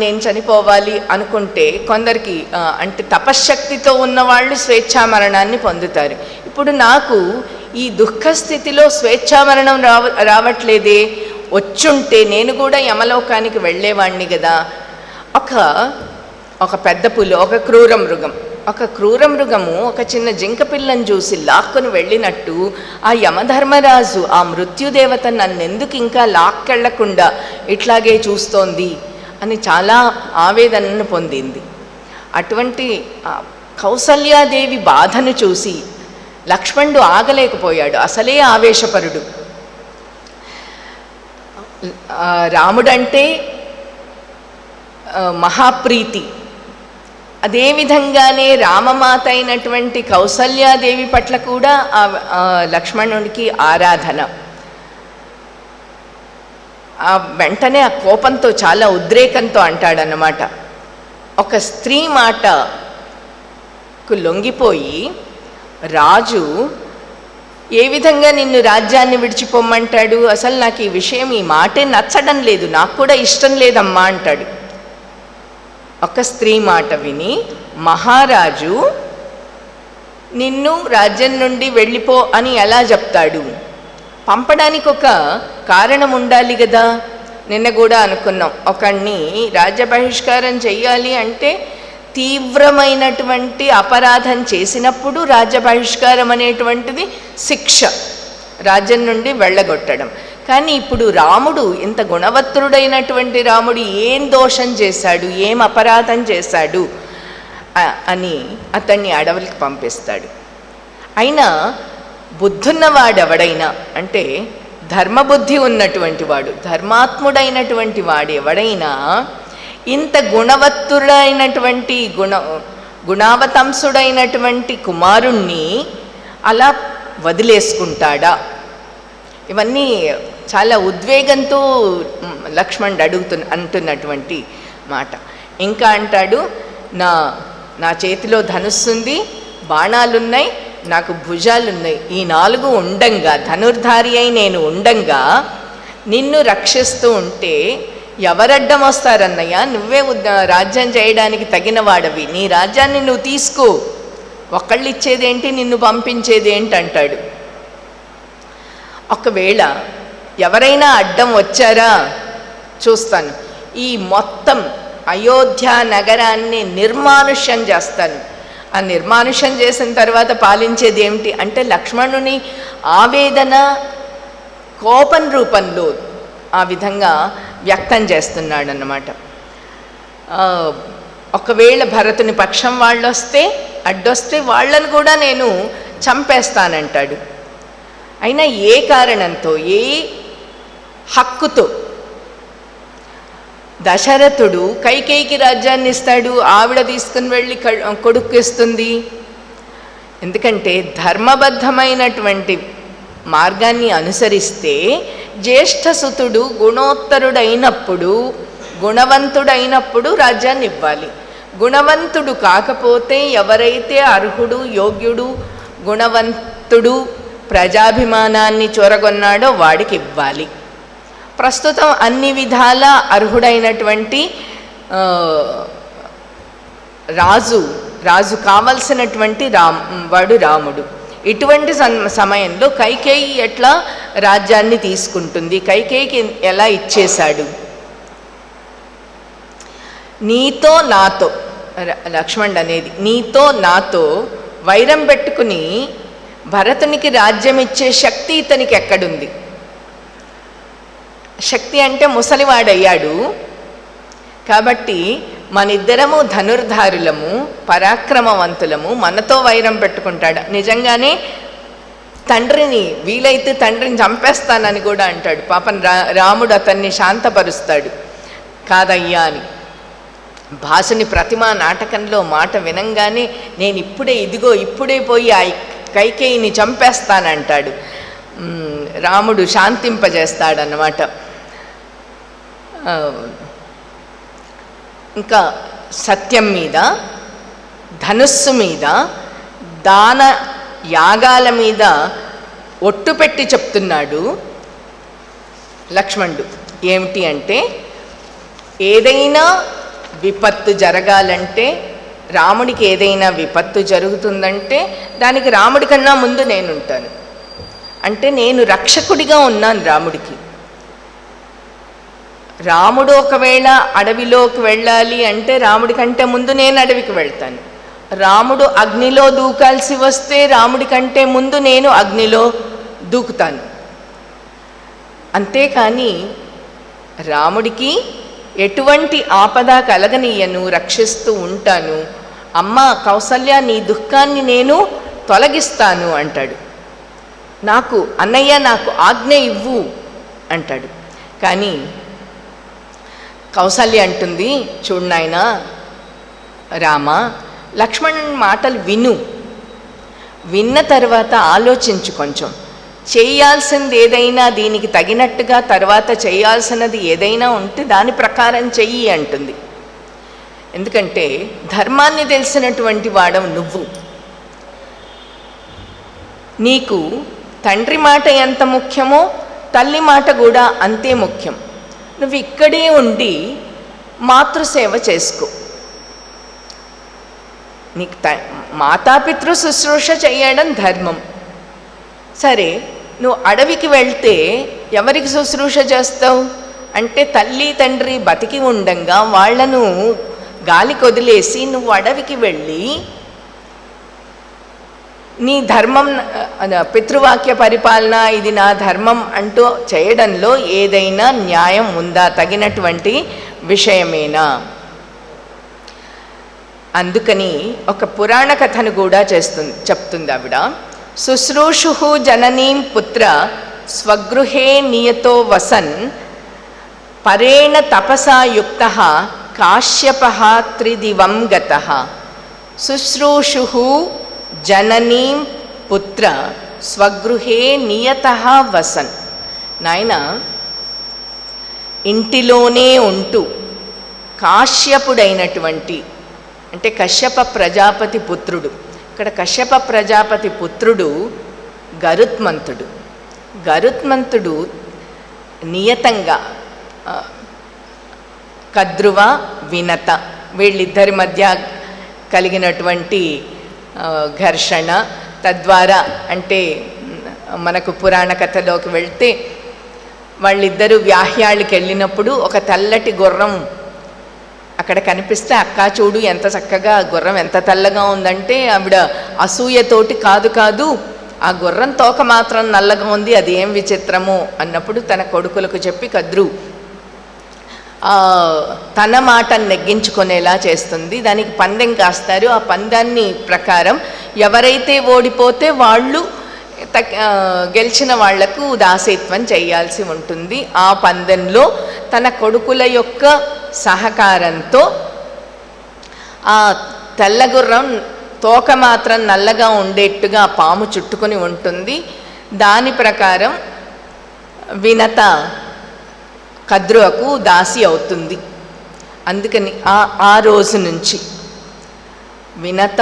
నేను చనిపోవాలి అనుకుంటే కొందరికి, అంటే తపశ్శక్తితో ఉన్నవాళ్ళు స్వేచ్ఛామరణాన్ని పొందుతారు. ఇప్పుడు నాకు ఈ దుఃఖ స్థితిలో స్వేచ్ఛామరణం రావట్లేదే, వచ్చుంటే నేను కూడా యమలోకానికి వెళ్ళేవాణ్ణి కదా. ఒక పెద్ద పులి, ఒక క్రూర మృగము ఒక చిన్న జింక పిల్లని చూసి లాక్కొని వెళ్ళినట్టు ఆ యమధర్మరాజు, ఆ మృత్యుదేవత నన్నెందుకు ఇంకా లాక్కెళ్లకుండా ఇట్లాగే చూస్తోంది అని చాలా ఆవేదనను పొందింది. అటువంటి కౌసల్యాదేవి బాధను చూసి లక్ష్మణుడు ఆగలేకపోయాడు, అసలే ఆవేశపరుడు. రాముడంటే మహాప్రీతి, అదేవిధంగానే రామమాత అయినటువంటి కౌసల్యాదేవి పట్ల కూడా లక్ష్మణుడికి ఆరాధన. వెంటనే ఆ కోపంతో, చాలా ఉద్రేకంతో అంటాడన్నమాట, ఒక స్త్రీ మాటకు లొంగిపోయి రాజు ఏ విధంగా నిన్ను రాజ్యాన్ని విడిచిపోమ్మంటాడు? అసలు నాకు ఈ విషయం, ఈ మాటే నచ్చడం లేదు, నాకు కూడా ఇష్టం లేదమ్మా అంటాడు. ఒక స్త్రీ మాట విని మహారాజు నిన్ను రాజ్యం నుండి వెళ్ళిపో అని ఎలా చెప్తాడు? పంపడానికి ఒక కారణం ఉండాలి కదా. నిన్న కూడా అనుకున్నాం, ఒకడిని రాజ్య బహిష్కారం చెయ్యాలి అంటే తీవ్రమైనటువంటి అపరాధం చేసినప్పుడు రాజ్య బహిష్కారం అనేటువంటిది శిక్ష, రాజ్యం నుండి వెళ్ళగొట్టడం. కానీ ఇప్పుడు రాముడు, ఇంత గుణవత్తుడైనటువంటి రాముడు ఏం దోషం చేశాడు, ఏం అపరాధం చేశాడు అని అతన్ని అడవులకు పంపిస్తాడు. అయినా బుద్ధున్నవాడెవడైనా, అంటే ధర్మబుద్ధి ఉన్నటువంటి వాడు, ధర్మాత్ముడైనటువంటి వాడు ఎవడైనా ఇంత గుణవత్తుడైనటువంటి గుణావతంసుడైనటువంటి కుమారుణ్ణి అలా వదిలేసుకుంటాడా? ఇవన్నీ చాలా ఉద్వేగంతో లక్ష్మణుడు అంటున్నటువంటి మాట. ఇంకా అంటాడు, నా చేతిలో ధనుస్సుంది, బాణాలున్నాయి, నాకు భుజాలున్నాయి, ఈ 4 ఉండంగా, ధనుర్ధారి అయి నేను ఉండంగా నిన్ను రక్షిస్తూ ఉంటే ఎవరడ్డం వస్తారన్నయ్య? నువ్వే రాజ్యం చేయడానికి తగిన వాడవి, నీ రాజ్యాన్ని నువ్వు తీసుకో, ఒకళ్ళు ఇచ్చేదేంటి, నిన్ను పంపించేదేంటి అంటాడు. ఒకవేళ ఎవరైనా అడ్డం వచ్చారా చూస్తాను, ఈ మొత్తం అయోధ్య నగరాన్ని నిర్మానుష్యం చేస్తాను. ఆ నిర్మానుష్యం చేసిన తర్వాత పాలించేది ఏమిటి అంటే లక్ష్మణుని ఆవేదన కోపం రూపంలో ఆ విధంగా వ్యక్తం చేస్తున్నాడు అన్నమాట. ఒకవేళ భరతుని పక్షం వాళ్ళు వస్తే, అడ్డొస్తే వాళ్ళను కూడా నేను చంపేస్తానంటాడు. అయినా ఏ కారణంతో, ఏ హక్కుతో దశరథుడు కైకేయికి రాజ్యాన్ని ఇస్తాడు, ఆవిడ తీసుకుని వెళ్ళి కొడుక్కిస్తుంది? ఎందుకంటే ధర్మబద్ధమైనటువంటి మార్గాన్ని అనుసరిస్తే జ్యేష్ఠసుతుడు గుణోత్తరుడైనప్పుడు, గుణవంతుడైనప్పుడు రాజ్యాన్ని ఇవ్వాలి. గుణవంతుడు కాకపోతే, ఎవరైతే అర్హుడు, యోగ్యుడు, గుణవంతుడు, ప్రజాభిమానాన్ని చొరగొన్నాడో వాడికి ఇవ్వాలి. ప్రస్తుతం అన్ని విధాల అర్హుడైనటువంటి రాజు కావలసినటువంటి వాడు రాముడు. ఇటువంటి సమయంలో కైకేయి ఎట్లా రాజ్యాన్ని తీసుకుంటుంది? కైకేయికి ఎలా ఇచ్చేశాడు? నీతో నాతో, లక్ష్మణుడు అనేది నీతో నాతో వైరం పెట్టుకుని భరతునికి రాజ్యం ఇచ్చే శక్తి ఇతనికి ఎక్కడుంది? శక్తి అంటే ముసలివాడయ్యాడు కాబట్టి మనిద్దరము ధనుర్ధారులము, పరాక్రమవంతులము, మనతో వైరం పెట్టుకుంటాడు. నిజంగానే తండ్రిని, వీలైతే తండ్రిని చంపేస్తానని కూడా అంటాడు. పాపం రాముడు అతన్ని శాంతపరుస్తాడు. కాదయ్యా అని. భాసుని ప్రతిమా నాటకంలో మాట వినంగానే నేను ఇప్పుడే పోయి ఆ కైకేయిని చంపేస్తానంటాడు. రాముడు శాంతింపజేస్తాడన్నమాట. ఇంకా సత్యం మీద, ధనుస్సు మీద, దాన యాగాల మీద ఒట్టు పెట్టి చెప్తున్నాడు లక్ష్మణుడు. ఏమిటి అంటే, ఏదైనా విపత్తు జరగాలంటే, రాముడికి ఏదైనా విపత్తు జరుగుతుందంటే దానికి రాముడి కన్నా ముందు నేనుంటాను. అంటే నేను రక్షకుడిగా ఉన్నాను రాముడికి. రాముడు ఒకవేళ అడవిలోకి వెళ్ళాలి అంటే రాముడి కంటే ముందు నేను అడవికి వెళ్తాను. రాముడు అగ్నిలో దూకాల్సి వస్తే రాముడి కంటే ముందు నేను అగ్నిలో దూకుతాను. అంతేకాని రాముడికి ఎటువంటి ఆపద కలగనీయను, రక్షిస్తూ ఉంటాను. అమ్మ కౌసల్య, నీ దుఃఖాన్ని నేను తొలగిస్తాను అంటాడు. అన్నయ్య నాకు ఆజ్ఞ ఇవ్వు అంటాడు. కానీ కౌసల్య అంటుంది, చూడు నాయనా రామ, లక్ష్మణుని మాటలు విన్న తర్వాత ఆలోచించు, కొంచెం చేయాల్సింది ఏదైనా, దీనికి తగినట్టుగా తర్వాత చేయాల్సినది ఏదైనా ఉంటే దాని ప్రకారం చెయ్యి అంటుంది. ఎందుకంటే ధర్మాన్ని తెలిసినటువంటి వాడవు నువ్వు. నీకు తండ్రి మాట ఎంత ముఖ్యమో తల్లి మాట కూడా అంతే ముఖ్యం. నువ్వు ఇక్కడే ఉండి మాతృసేవ చేసుకో. నీకు మాతాపితృ శుశ్రూష చేయడం ధర్మం. సరే, నువ్వు అడవికి వెళ్తే ఎవరికి శుశ్రూష చేస్తావు అంటే తల్లి తండ్రి బతికి ఉండంగా వాళ్లను గాలికి వదిలేసి నువ్వు అడవికి వెళ్ళి నీ ధర్మం, పితృవాక్య పరిపాలన ఇది నా ధర్మం అంటూ చేయడంలో ఏదైనా న్యాయం ఉందా? తగినటువంటి విషయమేనా? అందుకని ఒక పురాణ కథను కూడా చెప్తుంది ఆవిడ. శుశ్రూషు జననీం పుత్ర స్వగృహే నియతో వసన్ పరేణ తపసా యుక్తః కాశ్యపః త్రిదివం గతః. శుశ్రూషు జననీం పుత్ర స్వగృహే నియతః వసన్. నాయన, ఇంటిలోనే ఉంటూ కాశ్యపుడైనటువంటి, అంటే కశ్యప ప్రజాపతి పుత్రుడు, ఇక్కడ కశ్యప ప్రజాపతి పుత్రుడు గరుత్మంతుడు. గరుత్మంతుడు నియతంగా కద్రువ వినత వీళ్ళిద్దరి మధ్య కలిగినటువంటి ఘర్షణ, తద్వారా అంటే మనకు పురాణ కథలోకి వెళ్తే వాళ్ళిద్దరూ వ్యాహ్యాళ్ళకి వెళ్ళినప్పుడు ఒక తెల్లటి గుర్రం అక్కడ కనిపిస్తే, అక్క చూడు ఎంత చక్కగా గుర్రం ఎంత తెల్లగా ఉందంటే, ఆవిడ అసూయతోటి కాదు ఆ గుర్రం తోక మాత్రం నల్లగా ఉంది, అది ఏం విచిత్రమో అన్నప్పుడు తన కొడుకులకు చెప్పి కద్రు తన మాట నెగ్గించుకునేలా చేస్తుంది. దానికి పందెం కాస్తారు. ఆ పందాన్ని ప్రకారం ఎవరైతే ఓడిపోతే వాళ్ళు గెలిచిన వాళ్లకు దాసీత్వం చేయాల్సి ఉంటుంది. ఆ పందెంలో తన కొడుకుల యొక్క సహకారంతో ఆ తెల్లగుర్రం తోక మాత్రం నల్లగా ఉండేట్టుగా పాము చుట్టుకొని ఉంటుంది. దాని ప్రకారం వినత కద్రువకు దాసి అవుతుంది. అందుకని ఆ రోజు నుంచి వినత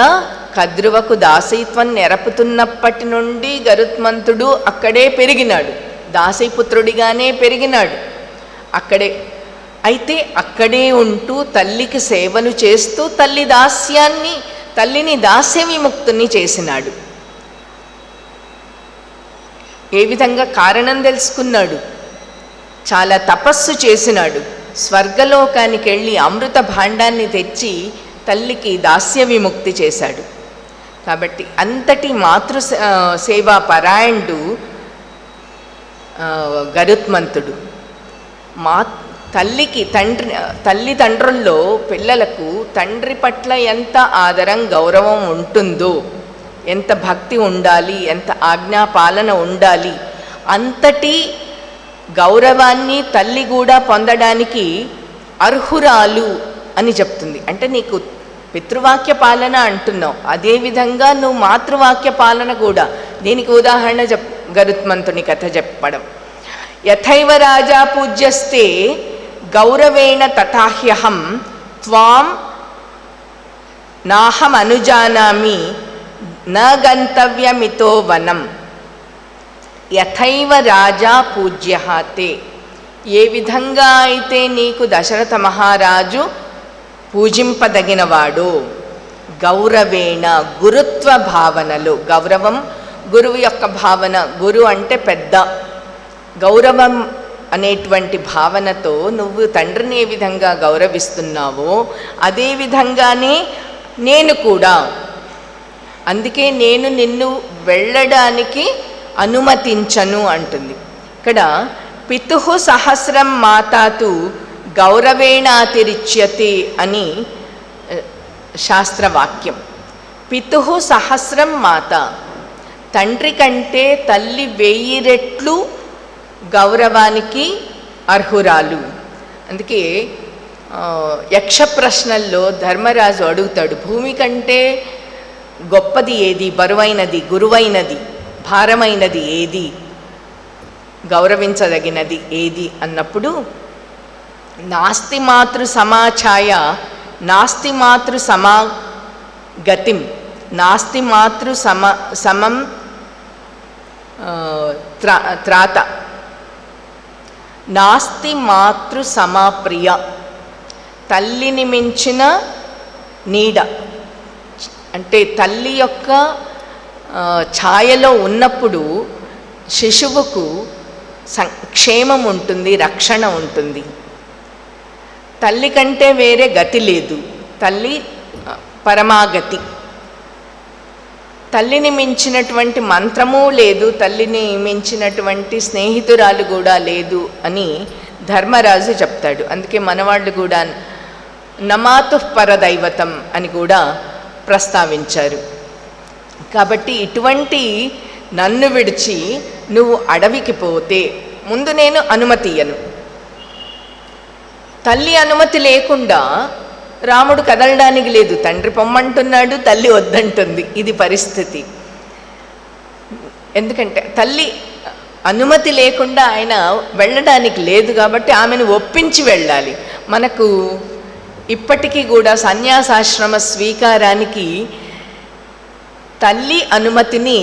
కద్రువకు దాసీత్వం నెరపుతున్నప్పటి నుండి గరుత్మంతుడు అక్కడే పెరిగినాడు, దాసీపుత్రుడిగానే పెరిగినాడు అక్కడే. అయితే అక్కడే ఉంటూ తల్లికి సేవలు చేస్తూ తల్లిని దాస్య విముక్తుని చేసినాడు. ఏ విధంగా కారణం తెలుసుకున్నాడు, చాలా తపస్సు చేసినాడు. స్వర్గలోకానికి వెళ్ళి అమృత భాండాన్ని తెచ్చి తల్లికి దాస్య విముక్తి చేశాడు. కాబట్టి అంతటి మాతృ సేవా పరాయణుడు గరుత్మంతుడు. తల్లిదండ్రుల్లో పిల్లలకు తండ్రి పట్ల ఎంత ఆదరం గౌరవం ఉంటుందో, ఎంత భక్తి ఉండాలి, ఎంత ఆజ్ఞాపాలన ఉండాలి, అంతటి గౌరవాన్ని తల్లి కూడా పొందడానికి అర్హురాలు అని చెప్తుంది. అంటే నీకు పితృవాక్య పాలన అంటున్నావు, అదేవిధంగా నువ్వు మాతృవాక్య పాలన కూడా. దీనికి ఉదాహరణ గరుత్మంతుని కథ చెప్పడం. యథైవ రాజా పూజ్యస్తే గౌరవేణ తథాహ్యహం త్వాం నాహం అనుజానామి న గంతవ్యమితో వనం. యథైవ రాజా పూజ్యతే, ఏ విధంగా అయితే నీకు దశరథ మహారాజు పూజింపదగినవాడు, గౌరవేణ గురుత్వ భావనలు, గౌరవం గురువు యొక్క భావన, గురు అంటే పెద్ద, గౌరవం అనేటువంటి భావనతో నువ్వు తండ్రిని ఏ విధంగా గౌరవిస్తున్నావో అదేవిధంగానే నేను కూడా. అందుకే నేను నిన్ను వెళ్ళడానికి అనుమతించను అంటుంది. ఇక్కడ పితుః సహస్రం మాతాతు గౌరవేణాతిరిచ్యతే అని శాస్త్రవాక్యం. పితుః సహస్రం మాత, తండ్రి కంటే తల్లి 1000 రెట్లు గౌరవానికి అర్హురాలు. అందుకే యక్ష ప్రశ్నల్లో ధర్మరాజు అడుగుతాడు, భూమి కంటే గొప్పది ఏది, బరువైనది, గురువైనది, భారమైనది ఏది, గౌరవించదగినది ఏది అన్నప్పుడు నాస్తి మాతృ సమాఛాయ నాస్తి మాతృ సమాగతిం నాస్తి మాతృ సమం త్రాత నాస్తి మాతృ సమాప్రియ. తల్లిని మించిన నీడ, అంటే తల్లి యొక్క ఛాయలో ఉన్నప్పుడు శిశువుకు క్షేమం ఉంటుంది, రక్షణ ఉంటుంది. తల్లి కంటే వేరే గతి లేదు. తల్లి పరమాగతి. తల్లిని మించినటువంటి మంత్రము లేదు, తల్లిని మించినటువంటి స్నేహితురాలు కూడా లేదు అని ధర్మరాజు చెప్తాడు. అందుకే మనవాళ్ళు కూడా నమాతు పరదైవతం అని కూడా ప్రస్తావించారు. కాబట్టి ఇటువంటి నన్ను విడిచి నువ్వు అడవికి పోతే ముందు నేను అనుమతి ఇయ్యను. తల్లి అనుమతి లేకుండా రాముడు కదలడానికి లేదు. తండ్రి పొమ్మంటున్నాడు, తల్లి వద్దంటుంది. ఇది పరిస్థితి. ఎందుకంటే తల్లి అనుమతి లేకుండా ఆయన వెళ్ళడానికి లేదు కాబట్టి ఆమెను ఒప్పించి వెళ్ళాలి. మనకు ఇప్పటికీ కూడా సన్యాసాశ్రమ స్వీకారానికి తల్లి అనుమతిని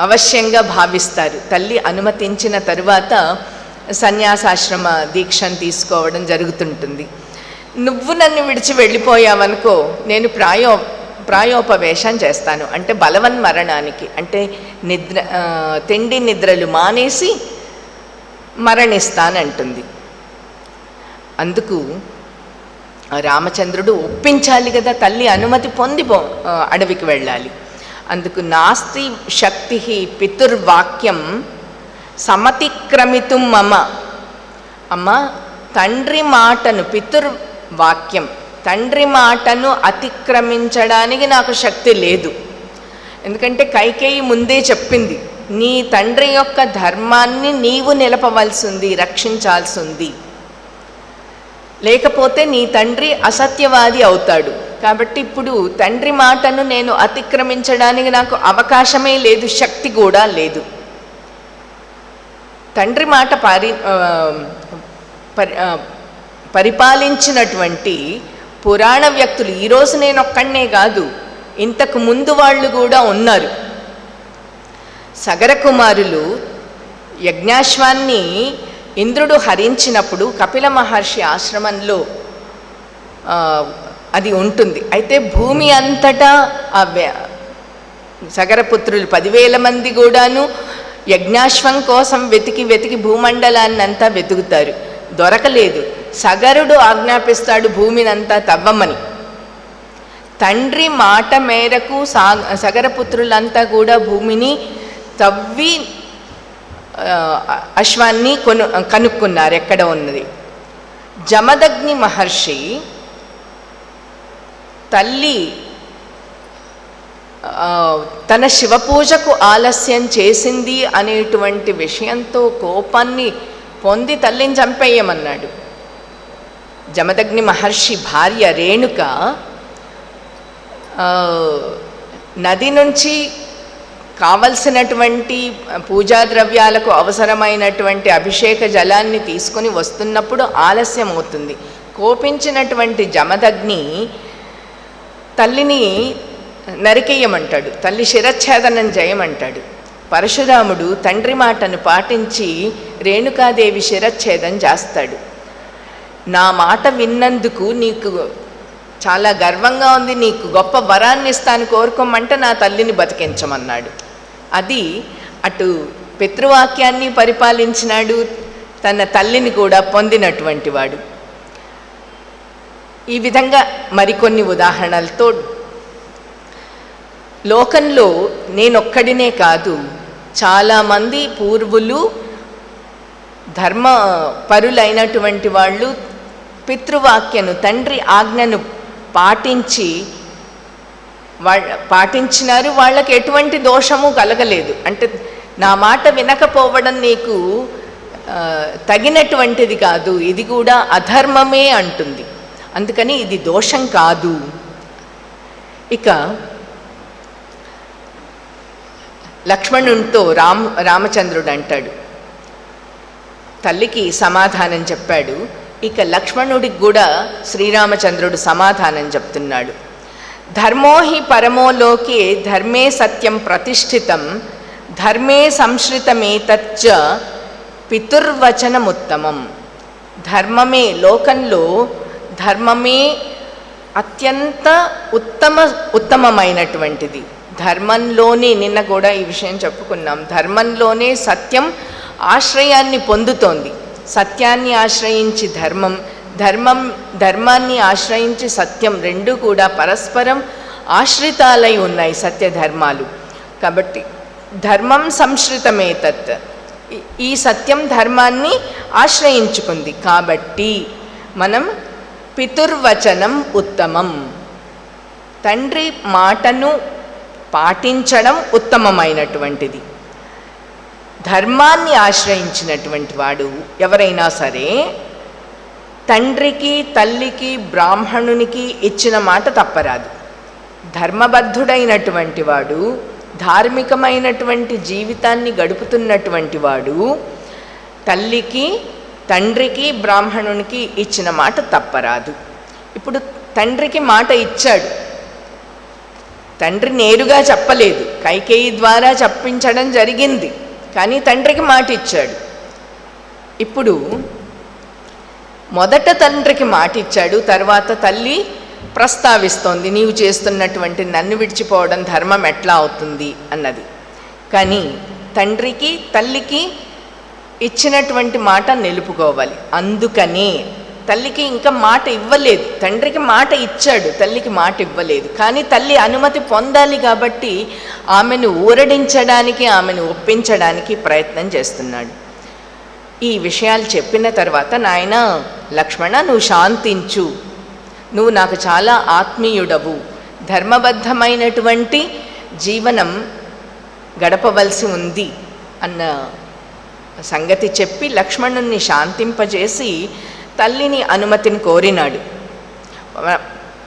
అవశ్యంగా భావిస్తారు. తల్లి అనుమతించిన తరువాత సన్యాసాశ్రమ దీక్షను తీసుకోవడం జరుగుతుంటుంది. నువ్వు నన్ను విడిచి వెళ్ళిపోయావనుకో, నేను ప్రాయోపవేశం చేస్తాను. అంటే బలవన్మరణానికి, అంటే తిండి నిద్రలు మానేసి మరణిస్తానంటుంది. అందుకు రామచంద్రుడు ఒప్పించాలి కదా, తల్లి అనుమతి పొంది అడవికి వెళ్ళాలి. అందుకు నాస్తి శక్తి పితుర్వాక్యం సమతిక్రమితుం మమ. అమ్మ, తండ్రి మాటను, పితుర్వాక్యం తండ్రి మాటను అతిక్రమించడానికి నాకు శక్తి లేదు. ఎందుకంటే కైకేయి ముందే చెప్పింది, నీ తండ్రి యొక్క ధర్మాన్ని నీవు నిలపవలసి ఉంది, రక్షించాల్సి ఉంది. లేకపోతే నీ తండ్రి అసత్యవాది అవుతాడు. కాబట్టి ఇప్పుడు తండ్రి మాటను నేను అతిక్రమించడానికి నాకు అవకాశమే లేదు, శక్తి కూడా లేదు. తండ్రి మాట పరిపాలించినటువంటి పురాణ వ్యక్తులు, ఈరోజు నేను ఒక్కడనే కాదు, ఇంతకు ముందు వాళ్ళు కూడా ఉన్నారు. సగర కుమారులు యజ్ఞాశ్వాన్ని ఇంద్రుడు హరించినప్పుడు కపిల మహర్షి ఆశ్రమంలో అది ఉంటుంది. అయితే భూమి అంతటా ఆ సగరపుత్రులు 10,000 మంది కూడాను యజ్ఞాశ్వం కోసం వెతికి భూమండలాన్ని అంతా వెతుకుతారు, దొరకలేదు. సగరుడు ఆజ్ఞాపిస్తాడు భూమినంతా తవ్వమని. తండ్రి మాట మేరకు సగరపుత్రులంతా కూడా భూమిని తవ్వి అశ్వాన్ని కనుక్కున్నారు ఎక్కడ ఉన్నది. జమదగ్ని మహర్షి తల్లి తన శివపూజకు ఆలస్యం చేసింది అనేటువంటి విషయంతో కోపాన్ని పొంది తల్లిని చంపేయమన్నాడు. జమదగ్ని మహర్షి భార్య రేణుక నది నుంచి కావలసినటువంటి పూజా ద్రవ్యాలకు అవసరమైనటువంటి అభిషేక జలాన్ని తీసుకొని వస్తున్నప్పుడు ఆలస్యం అవుతుంది. కోపించినటువంటి జమదగ్ని తల్లిని నరికేయమంటాడు, తల్లి శిరచ్ఛేదనం చేయమంటాడు. పరశురాముడు తండ్రి మాటను పాటించి రేణుకాదేవి శిరచ్ఛేదం చేస్తాడు. నా మాట విన్నందుకు నీకు చాలా గర్వంగా ఉంది, నీకు గొప్ప వరాన్ని ఇస్తాను, కోరుకోమంటే నా తల్లిని బతికించమన్నాడు. అది అటు పితృవాక్యాన్ని పరిపాలించినాడు, తన తల్లిని కూడా పొందినటువంటి వాడు. ఈ విధంగా మరికొన్ని ఉదాహరణలతో లోకంలో నేనొక్కడినే కాదు, చాలామంది పూర్వులు ధర్మపరులైనటువంటి వాళ్ళు పితృవాక్యను, తండ్రి ఆజ్ఞను పాటించినారు. వాళ్ళకి ఎటువంటి దోషము కలగలేదు. అంటే నా మాట వినకపోవడం నీకు తగినటువంటిది కాదు, ఇది కూడా అధర్మమే అంటుంది. అందుకని ఇది దోషం కాదు. ఇక లక్ష్మణునితో రామచంద్రుడు అంటాడు, తల్లికి సమాధానం చెప్పాడు. ఇక లక్ష్మణుడికి కూడా శ్రీరామచంద్రుడు సమాధానం చెప్తున్నాడు. ధర్మో హి పరమోలోకే ధర్మే సత్యం ప్రతిష్ఠితం ధర్మే సంశ్రితమేతచ్చ పితుర్వచనముత్తమం. ధర్మమే, లోకంలో ధర్మమే అత్యంత ఉత్తమమైనటువంటిది. ధర్మంలోనే, నిన్న కూడా ఈ విషయం చెప్పుకున్నాం, ధర్మంలోనే సత్యం ఆశ్రయాన్ని పొందుతోంది. సత్యాన్ని ఆశ్రయించి ధర్మాన్ని ఆశ్రయించి సత్యం, రెండు కూడా పరస్పరం ఆశ్రితాలై ఉన్నాయి సత్యధర్మాలు. కాబట్టి ధర్మం సంశ్రితమేతత్, ఈ సత్యం ధర్మాన్ని ఆశ్రయించుకుంది. కాబట్టి మనం పితుర్వచనం ఉత్తమం, తండ్రి మాటను పాటించడం ఉత్తమమైనటువంటిది. ధర్మాన్ని ఆశ్రయించినటువంటి వాడు ఎవరైనా సరే తండ్రికి, తల్లికి, బ్రాహ్మణునికి ఇచ్చిన మాట తప్పరాదు. ధర్మబద్ధుడైనటువంటి వాడు, ధార్మికమైనటువంటి జీవితాన్ని గడుపుతున్నటువంటి వాడు తల్లికి, తండ్రికి, బ్రాహ్మణునికి ఇచ్చిన మాట తప్పరాదు. ఇప్పుడు తండ్రికి మాట ఇచ్చాడు, తండ్రి నేరుగా చెప్పలేదు, కైకేయి ద్వారా చెప్పించడం జరిగింది, కానీ తండ్రికి మాట ఇచ్చాడు. ఇప్పుడు మొదట తండ్రికి మాట ఇచ్చాడు, తర్వాత తల్లి ప్రస్తావిస్తోంది, నీవు చేస్తున్నటువంటి నన్ను విడిచిపోవడం ధర్మం ఎట్లా అవుతుంది అన్నది. కానీ తండ్రికి, తల్లికి ఇచ్చినటువంటి మాట నిలుపుకోవాలి. అందుకని తల్లికి ఇంకా మాట ఇవ్వలేదు, తండ్రికి మాట ఇచ్చాడు, తల్లికి మాట ఇవ్వలేదు. కానీ తల్లి అనుమతి పొందాలి కాబట్టి ఆమెను ఊరడించడానికి, ఆమెను ఒప్పించడానికి ప్రయత్నం చేస్తున్నాడు. ఈ విషయాలు చెప్పిన తర్వాత, నాయన లక్ష్మణ, నువ్వు శాంతించు, నువ్వు నాకు చాలా ఆత్మీయుడవు, ధర్మబద్ధమైనటువంటి జీవనం గడపవలసి ఉంది అన్న సంగతి చెప్పి లక్ష్మణుణ్ణి శాంతింపజేసి తల్లిని అనుమతిని కోరినాడు.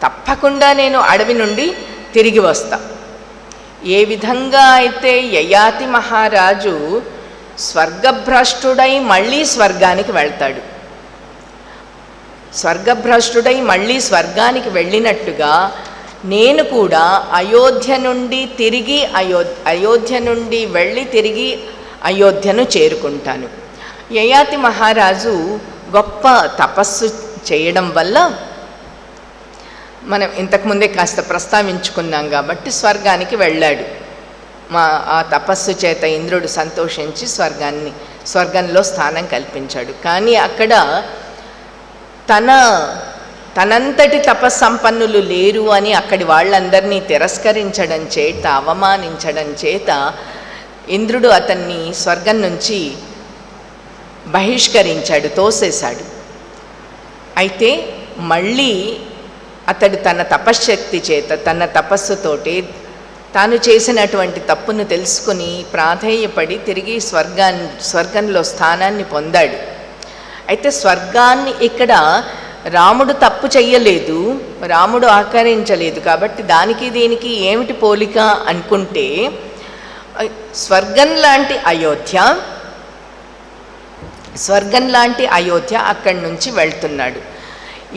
తప్పకుండా నేను అడవి నుండి తిరిగి వస్తా. ఏ విధంగా అయితే యయాతి మహారాజు స్వర్గభ్రష్టుడై మళ్ళీ స్వర్గానికి వెళ్తాడు, స్వర్గభ్రష్టుడై మళ్ళీ స్వర్గానికి వెళ్ళినట్టుగా నేను కూడా అయోధ్య నుండి వెళ్ళి తిరిగి అయోధ్యను చేరుకుంటాను. యయాతి మహారాజు గొప్ప తపస్సు చేయడం వల్ల మనం ఇంతకుముందే కాస్త ప్రస్తావించుకున్నాం కాబట్టి స్వర్గానికి వెళ్ళాడు. ఆ తపస్సు చేత ఇంద్రుడు సంతోషించి స్వర్గంలో స్థానం కల్పించాడు. కానీ అక్కడ తనంతటి తపస్సంపన్నులు లేరు అని అక్కడి వాళ్ళందరినీ తిరస్కరించడం చేత, అవమానించడం చేత ఇంద్రుడు అతన్ని స్వర్గం నుంచి బహిష్కరించాడు, తోసేశాడు. అయితే మళ్ళీ అతడు తన తపశ్శక్తి చేత, తన తపస్సుతోటి తాను చేసినటువంటి తప్పును తెలుసుకుని ప్రాధేయపడి తిరిగి స్వర్గంలో స్థానాన్ని పొందాడు. అయితే స్వర్గాన్ని ఇక్కడ రాముడు తప్పు చెయ్యలేదు, రాముడు ఆకరించలేదు, కాబట్టి దానికి దీనికి ఏమిటి పోలిక అనుకుంటే, స్వర్గం లాంటి అయోధ్య అక్కడి నుంచి వెళ్తున్నాడు.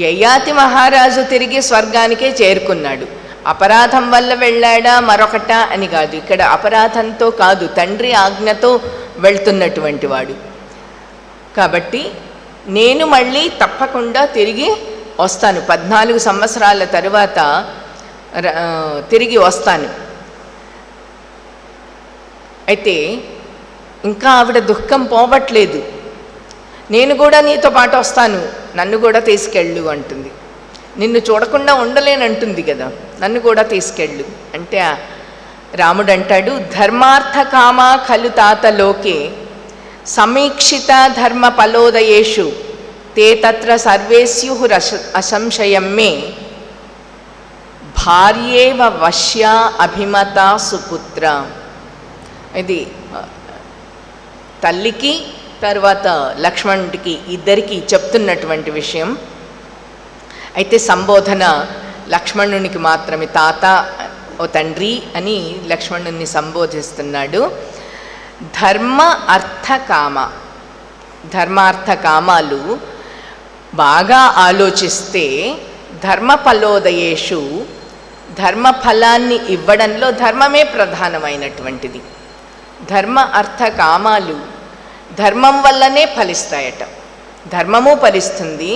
యయాతి మహారాజు తిరిగి స్వర్గానికే చేరుకున్నాడు. అపరాధం వల్ల వెళ్ళాడా మరొకట అని కాదు, ఇక్కడ అపరాధంతో కాదు, తండ్రి ఆజ్ఞతో వెళ్తున్నటువంటి వాడు. కాబట్టి నేను మళ్ళీ తప్పకుండా తిరిగి వస్తాను, 14 సంవత్సరాల తరువాత తిరిగి వస్తాను. అయితే ఇంకా ఆవిడ దుఃఖం పోవట్లేదు. నేను కూడా నీతో పాటు వస్తాను, నన్ను కూడా తీసుకెళ్ళు అంటుంది. నిన్ను చూడకుండా ఉండలేనంటుంది కదా, నన్ను కూడా తీసుకెళ్ళు అంటే రాముడు అంటాడు, ధర్మార్థ కామా ఖలు తాత లోకే సమీక్షిత ధర్మ ఫలోదయేషు తే తత్ర సర్వేస్యు అసంశయం మే భార్యేవ వశ్య అభిమత సుపుత్ర. ఇది తల్లికి తర్వాత లక్ష్మణుడికి ఇద్దరికి చెప్తున్నటువంటి విషయం. అయితే సంబోధన లక్ష్మణునికి మాత్రమే, తాత ఓ తండ్రి అని లక్ష్మణుని సంబోధిస్తున్నాడు. ధర్మార్థ కామాలు బాగా ఆలోచిస్తే ధర్మఫలోదయేషు, ధర్మఫలాన్ని ఇవ్వడంలో ధర్మమే ప్రధానమైనటువంటిది. ధర్మ అర్థ కామాలు ధర్మం వల్లనే ఫలిస్తాయట. ధర్మము ఫలిస్తుంది,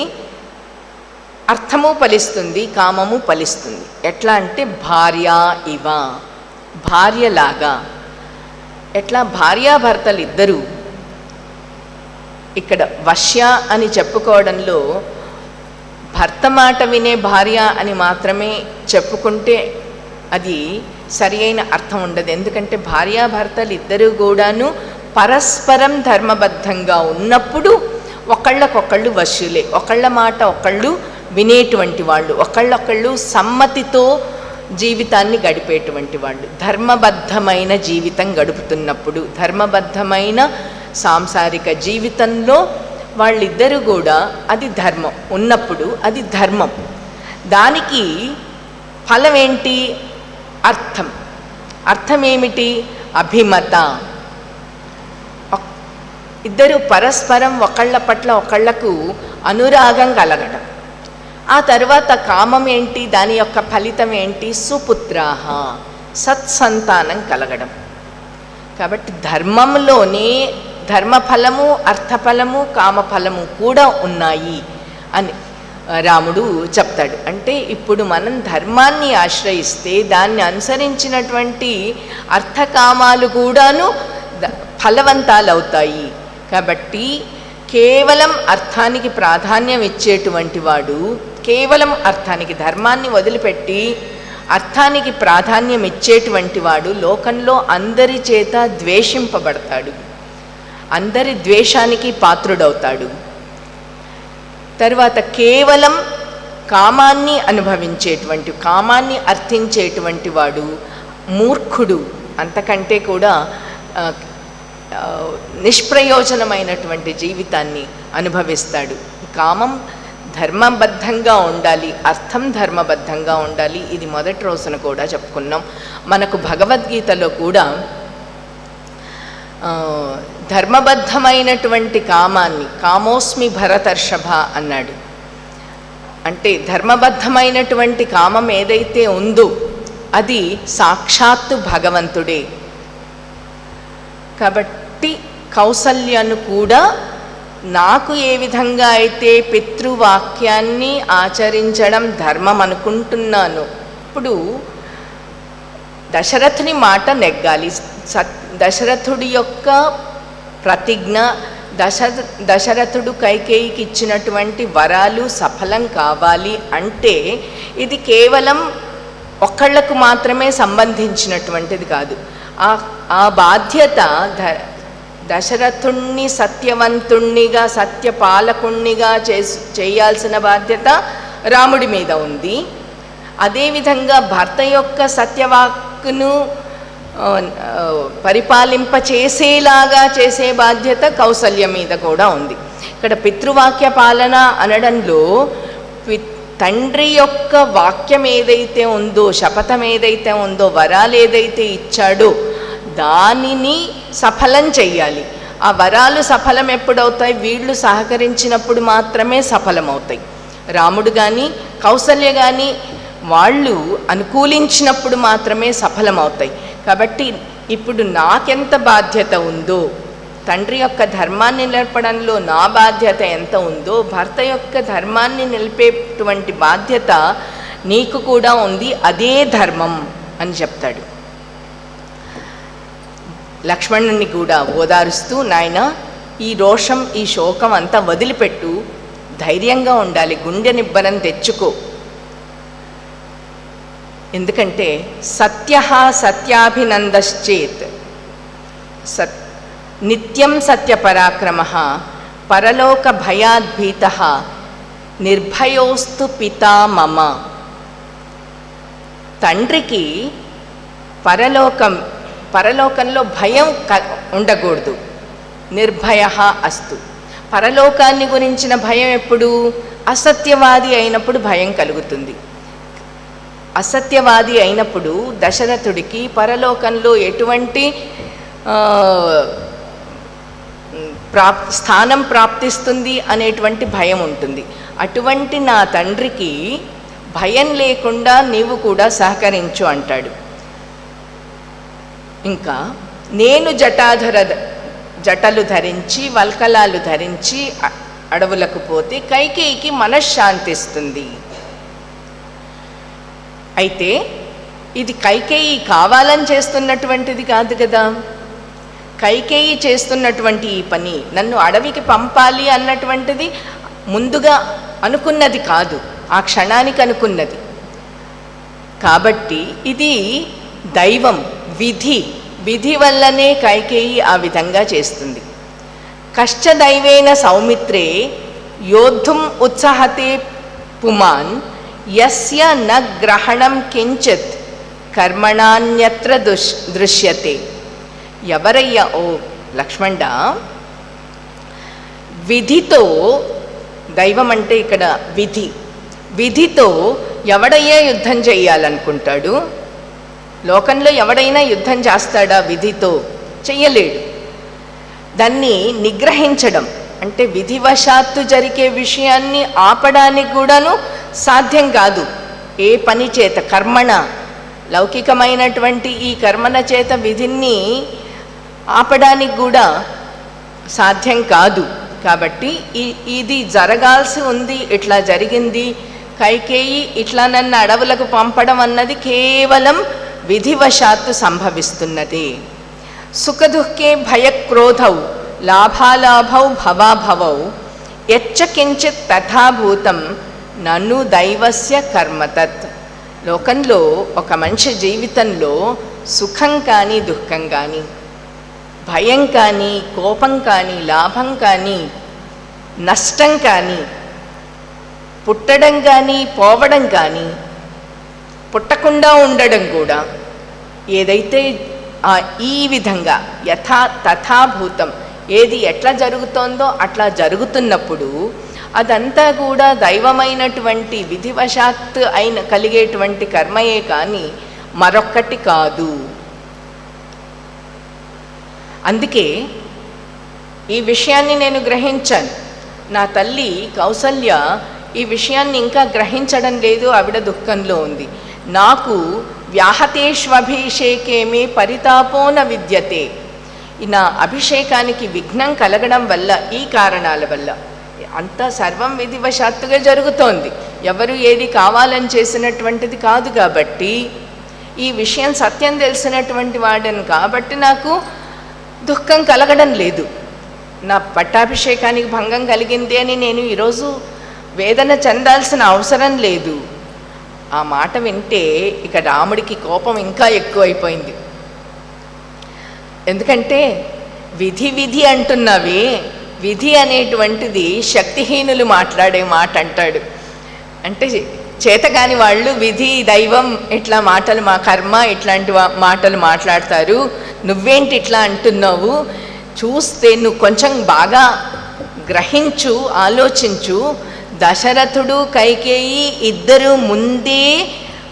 అర్థము ఫలిస్తుంది, కామము ఫలిస్తుంది. ఎట్లా అంటే భార్య ఇవ, భార్యలాగా. ఎట్లా? భార్యాభర్తలు ఇద్దరు ఇక్కడ వశ్య అని చెప్పుకోవడంలో భర్త మాట వినే భార్య అని మాత్రమే చెప్పుకుంటే అది సరి అయిన అర్థం ఉండదు. ఎందుకంటే భార్యాభర్తలు ఇద్దరు కూడాను పరస్పరం ధర్మబద్ధంగా ఉన్నప్పుడు ఒకళ్ళకొకళ్ళు వశ్యులే, ఒకళ్ళ మాట ఒకళ్ళు వినేటువంటి వాళ్ళు, ఒకళ్ళొకళ్ళు సమ్మతితో జీవితాన్ని గడిపేటువంటి వాళ్ళు. ధర్మబద్ధమైన జీవితం గడుపుతున్నప్పుడు, ధర్మబద్ధమైన సాంసారిక జీవితంలో వాళ్ళిద్దరూ కూడా అది ధర్మం ఉన్నప్పుడు అది ధర్మం. దానికి ఫలం ఏంటి? అర్థం. అర్థం ఏమిటి? అభిమత. ఇద్దరు పరస్పరం ఒకళ్ళ పట్ల ఒకళ్లకు అనురాగం కలగడం. ఆ తర్వాత కామం ఏంటి? దాని యొక్క ఫలితం ఏంటి? సుపుత్రాహ, సత్సంతానం కలగడం. కాబట్టి ధర్మంలోనే ధర్మఫలము, అర్థఫలము, కామఫలము కూడా ఉన్నాయి అని రాముడు చెప్తాడు. అంటే ఇప్పుడు మనం ధర్మాన్ని ఆశ్రయిస్తే దాన్ని అనుసరించినటువంటి అర్థకామాలు కూడాను ఫలవంతాలు అవుతాయి. కాబట్టి కేవలం అర్థానికి ప్రాధాన్యం ఇచ్చేటువంటి వాడు, కేవలం అర్థానికి, ధర్మాన్ని వదిలిపెట్టి అర్థానికి ప్రాధాన్యం ఇచ్చేటువంటి వాడు లోకంలో అందరి చేత ద్వేషింపబడతాడు, అందరి ద్వేషానికి పాత్రుడవుతాడు. తర్వాత కేవలం కామాన్ని అనుభవించేటువంటి, కామాన్ని అర్థించేటువంటి వాడు మూర్ఖుడు, అంతకంటే కూడా నిష్ప్రయోజనమైనటువంటి జీవితాన్ని అనుభవిస్తాడు. కామం ధర్మబద్ధంగా ఉండాలి, అర్థం ధర్మబద్ధంగా ఉండాలి. ఇది మొదటి రోజున కూడా చెప్పుకున్నాం. మనకు భగవద్గీతలో కూడా ధర్మబద్ధమైనటువంటి కామాన్ని, కామోస్మి భరతర్షభ అన్నాడు. అంటే ధర్మబద్ధమైనటువంటి కామం ఏదైతే ఉందో అది సాక్షాత్తు భగవంతుడే. కాబట్టి కౌసల్యను కూడా నాకు ఏ విధంగా అయితే పితృవాక్యాన్ని ఆచరించడం ధర్మం అనుకుంటున్నాను, ఇప్పుడు దశరథుని మాట నెగ్గాలి, దశరథుడి యొక్క ప్రతిజ్ఞ, దశరథుడు కైకేయికి ఇచ్చినటువంటి వరాలు సఫలం కావాలి అంటే ఇది కేవలం ఒక్కళ్లకు మాత్రమే సంబంధించినటువంటిది కాదు. ఆ బాధ్యత దశరథుణ్ణి సత్యవంతుణ్ణిగా, సత్యపాలకుణ్ణిగా చేయాల్సిన బాధ్యత రాముడి మీద ఉంది. అదేవిధంగా భర్త యొక్క సత్యవాక్కును పరిపాలింపచేసేలాగా చేసే బాధ్యత కౌసల్య మీద కూడా ఉంది. ఇక్కడ పితృవాక్య పాలన అనడంలో తండ్రి యొక్క వాక్యం ఏదైతే ఉందో, శపథం ఏదైతే ఉందో, వరాలు ఏదైతే ఇచ్చాడో దానిని సఫలం చెయ్యాలి. ఆ వరాలు సఫలం ఎప్పుడవుతాయి? వీళ్ళు సహకరించినప్పుడు మాత్రమే సఫలమవుతాయి. రాముడు కానీ కౌసల్య కానీ వాళ్ళు అనుకూలించినప్పుడు మాత్రమే సఫలమవుతాయి. కాబట్టి ఇప్పుడు నాకెంత బాధ్యత ఉందో, తండ్రి యొక్క ధర్మాన్ని నిలపడంలో నా బాధ్యత ఎంత ఉందో, భర్త యొక్క ధర్మాన్ని నిలిపేటువంటి బాధ్యత నీకు కూడా ఉంది, అదే ధర్మం అని చెప్తాడు. లక్ష్మణుని కూడా ఓదారుస్తూ, నాయన ఈ రోషం, ఈ శోకం అంతా వదిలిపెట్టు, ధైర్యంగా ఉండాలి, గుండె నిబ్బరం తెచ్చుకో. ఎందుకంటే సత్యః సత్యాభినందశ్చేత్ నిత్యం సత్యపరాక్రమః పరలోక భయాద్భీతః నిర్భయోస్తు పితా మమ. తండ్రికి పరలోకంలో భయం ఉండకూడదు. నిర్భయః అస్తు. పరలోకాన్ని గురించిన భయం ఎప్పుడు? అసత్యవాది అయినప్పుడు భయం కలుగుతుంది. అసత్యవాది అయినప్పుడు దశరథుడికి పరలోకంలో ఎటువంటి స్థానం ప్రాప్తిస్తుంది అనేటువంటి భయం ఉంటుంది. అటువంటి నా తండ్రికి భయం లేకుండా నీవు కూడా సహకరించు అంటాడు. ఇంకా నేను జటలు ధరించి, వల్కలాలు ధరించి అడవులకు పోతే కైకేయికి మనశ్శాంతిస్తుంది. అయితే ఇది కైకేయి కావాలని చేస్తున్నటువంటిది కాదు కదా. కైకేయి చేస్తున్నటువంటి ఈ పని, నన్ను అడవికి పంపాలి అన్నటువంటిది ముందుగా అనుకున్నది కాదు, ఆ క్షణానికి అనుకున్నది. కాబట్టి ఇది దైవం, విధి వల్లనే కైకేయి ఆ విధంగా చేస్తుంది. కశ్చదైవేన సౌమిత్రే యోద్ధుం ఉత్సాహతే పుమాన్ యస్య న గ్రహణం కించిత్ కర్మణాన్యత్ర దృశ్యతే. ఎవరయ్యా ఓ లక్ష్మణ, విధితో, దైవం అంటే ఇక్కడ విధితో ఎవడయ్యా యుద్ధం చెయ్యాలనుకుంటాడు? లోకంలో ఎవడైనా యుద్ధం చేస్తాడా? విధితో చెయ్యలేడు. దాన్ని నిగ్రహించడం అంటే విధివశాత్తు జరిగే విషయాన్ని ఆపడానికి కూడాను సాధ్యం కాదు. ఏ పని చేత, కర్మణ, లౌకికమైనటువంటి ఈ కర్మణ చేత విధిని ఆపడానికి కూడా సాధ్యం కాదు. కాబట్టి ఇది జరగాల్సి ఉంది, ఇట్లా జరిగింది, కైకేయి ఇట్లా నన్ను అడవులకు పంపడం అన్నది కేవలం విధివశాత్తు సంభవిస్తున్నది. సుఖదుఃఖే భయక్రోధౌ లాభాలాభౌ భవాభవౌ యచ్చ కించిత్ తథాభూతం నన్ను దైవస్య కర్మతత్. లోకంలో ఒక మనిషి జీవితంలో సుఖం కానీ దుఃఖం కానీ, భయం కానీ కోపం కానీ, లాభం కానీ నష్టం కానీ, పుట్టడం కానీ పోవడం కానీ, పుట్టకుండా ఉండడం కూడా, ఏదైతే ఈ విధంగా తథాభూతం ఏది ఎట్లా జరుగుతోందో అట్లా జరుగుతున్నప్పుడు అదంతా కూడా దైవమైనటువంటి విధివశాత్తు కలిగేటువంటి కర్మయే కానీ మరొక్కటి కాదు. అందుకే ఈ విషయాన్ని నేను గ్రహించాను. నా తల్లి కౌసల్య ఈ విషయాన్ని ఇంకా గ్రహించడం లేదు, ఆవిడ దుఃఖంలో ఉంది. నాకు వ్యాహతేష్వభిషేకేమే పరితాపోన విద్యతే. నా అభిషేకానికి విఘ్నం కలగడం వల్ల, ఈ కారణాల వల్ల, అంతా సర్వం విధివశాత్తుగా జరుగుతోంది, ఎవరు ఏది కావాలని చేసినటువంటిది కాదు. కాబట్టి ఈ విషయం సత్యం తెలిసినటువంటి వాడను కాబట్టి నాకు దుఃఖం కలగడం లేదు. నా పట్టాభిషేకానికి భంగం కలిగింది అని నేను ఈరోజు వేదన చెందాల్సిన అవసరం లేదు. ఆ మాట వింటే ఇక రాముడికి కోపం ఇంకా ఎక్కువైపోయింది. ఎందుకంటే విధి అంటున్నావే, విధి అనేటువంటిది శక్తిహీనులు మాట్లాడే మాట అంటాడు. అంటే చేతగాని వాళ్ళు విధి, దైవం ఇట్లా మాటలు, మా కర్మ ఇట్లాంటి మాటలు మాట్లాడతారు. నువ్వేంటి ఇట్లా అంటున్నావు? చూస్తే నువ్వు కొంచెం బాగా గ్రహించు, ఆలోచించు. దశరథుడు కైకేయి ఇద్దరు ముందే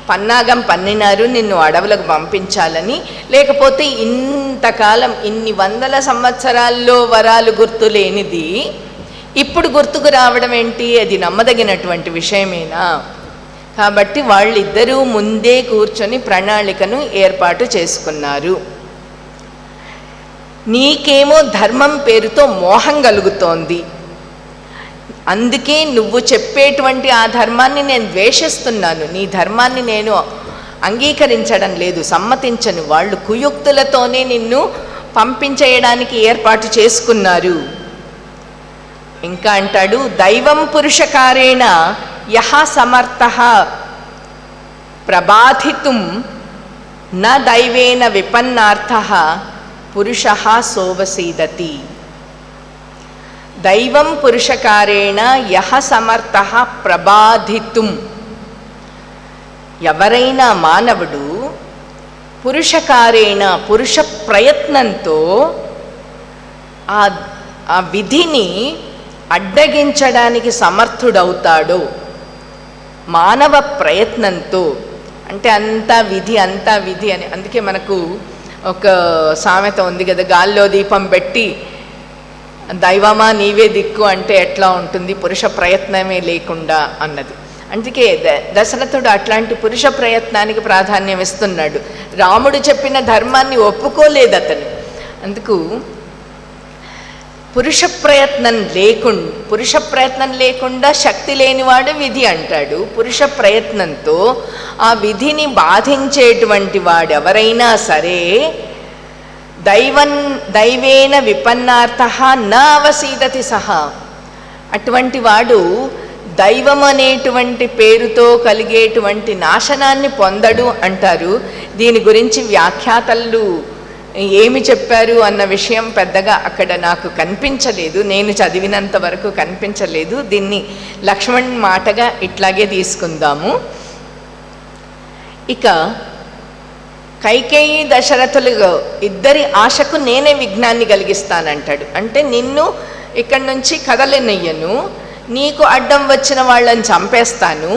పన్నాగం పన్నినారు నిన్ను అడవులకు పంపించాలని. లేకపోతే ఇంతకాలం ఇన్ని వందల సంవత్సరాల్లో వరాలు గుర్తు లేనిది ఇప్పుడు గుర్తుకు రావడం ఏంటి? అది నమ్మదగినటువంటి విషయమేనా? కాబట్టి వాళ్ళిద్దరూ ముందే కూర్చొని ప్రణాళికను ఏర్పాటు చేసుకున్నారు. నీకేమో ధర్మం పేరుతో మోహం కలుగుతోంది, అందుకే నువ్వు చెప్పేటువంటి ఆ ధర్మాన్ని నేను ద్వేషిస్తున్నాను, నీ ధర్మాన్ని నేను అంగీకరించడం లేదు, సమ్మతించను. వాళ్ళు కుయుక్తులతోనే నిన్ను పంపించేయడానికి ఏర్పాటు చేసుకున్నారు. ఇంకా అంటాడు, దైవం పురుషకారేణ యహ సమర్థః ప్రభాధితుం న దైవేన విపన్నార్థః పురుషః సోవసీదతి. దైవం పురుషకారేణ యహ సమర్థః ప్రభాధితుం. ఎవరైనా మానవుడు పురుషకారేణ, పురుష ప్రయత్నంతో ఆ విధిని అడ్డగించడానికి సమర్థుడవుతాడు. మానవ ప్రయత్నంతో అంటే అంతా విధి అని. అందుకే మనకు ఒక సామెత ఉంది కదా, గాల్లో దీపం పెట్టి దైవమా నీవే దిక్కు అంటే ఎట్లా ఉంటుంది, పురుష ప్రయత్నమే లేకుండా అన్నది. అందుకే దశరథుడు అట్లాంటి పురుష ప్రయత్నానికి ప్రాధాన్యం ఇస్తున్నాడు. రాముడు చెప్పిన ధర్మాన్ని ఒప్పుకోలేదు అతను. అందుకు పురుష ప్రయత్నం లేకుండా శక్తి లేనివాడు విధి అంటాడు. పురుష ప్రయత్నంతో ఆ విధిని బాధించేటువంటి వాడెవరైనా సరే దైవేన విపన్నార్థ నా అవసీదతి సహా, అటువంటి వాడు దైవం అనేటువంటి పేరుతో కలిగేటువంటి నాశనాన్ని పొందడు అంటారు. దీని గురించి వ్యాఖ్యాతలు ఏమి చెప్పారు అన్న విషయం పెద్దగా అక్కడ నాకు కనిపించలేదు, నేను చదివినంత వరకు కనిపించలేదు. దీన్ని లక్ష్మణ్ మాటగా ఇట్లాగే తీసుకుందాము. ఇక కైకేయి దశరథులు ఇద్దరి ఆశకు నేనే విఘ్నాన్ని కలిగిస్తానంటాడు. అంటే నిన్ను ఇక్కడి నుంచి కదలనియ్యను, నీకు అడ్డం వచ్చిన వాళ్ళని చంపేస్తాను.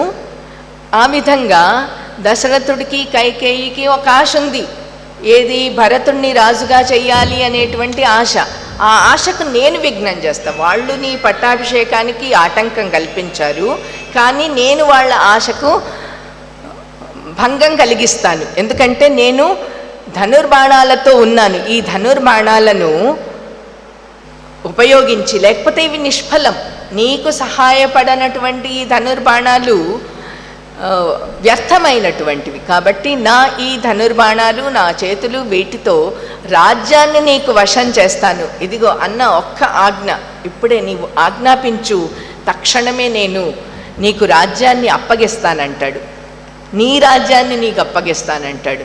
ఆ విధంగా దశరథుడికి కైకేయికి ఒక ఆశ ఉంది. ఏది? భరతుణ్ణి రాజుగా చెయ్యాలి అనేటువంటి ఆశ. ఆ ఆశకు నేను విఘ్నం చేస్తాను. వాళ్ళు నీ పట్టాభిషేకానికి ఆటంకం కల్పించారు, కానీ నేను వాళ్ళ ఆశకు భంగం కలిగిస్తాను. ఎందుకంటే నేను ధనుర్బాణాలతో ఉన్నాను. ఈ ధనుర్బాణాలను ఉపయోగించి, లేకపోతే ఇవి నిష్ఫలం, నీకు సహాయపడనటువంటి ఈ ధనుర్బాణాలు వ్యర్థమైనటువంటివి. కాబట్టి నా ఈ ధనుర్బాణాలు, నా చేతులు, వీటితో రాజ్యాన్ని నీకు వశం చేస్తాను. ఇదిగో అన్న ఒక్క ఆజ్ఞ, ఇప్పుడే నీవు ఆజ్ఞాపించు, తక్షణమే నేను నీకు రాజ్యాన్ని అప్పగిస్తానంటాడు. నీ రాజ్యాన్ని నీకు అప్పగిస్తానంటాడు.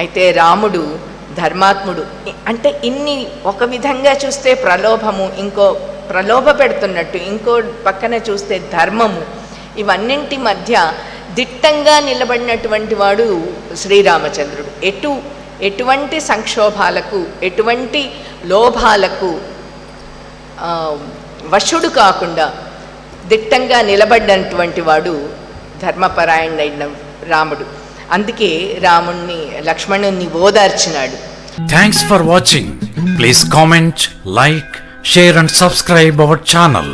అయితే రాముడు ధర్మాత్ముడు. అంటే ఇన్ని ఒక విధంగా చూస్తే ప్రలోభము, ఇంకో ప్రలోభ పెడుతున్నట్టు, ఇంకో పక్కన చూస్తే ధర్మము, ఇవన్నింటి మధ్య దిట్టంగా నిలబడినటువంటి వాడు శ్రీరామచంద్రుడు. ఎటువంటి సంక్షోభాలకు, ఎటువంటి లోభాలకు వశుడు కాకుండా దిట్టంగా నిలబడినటువంటి వాడు ధర్మపరాయణుడైన రాముడు. అందుకే లక్ష్మణుని ఓదార్చినాడు. Thanks for watching. Please comment, like, share and subscribe our channel.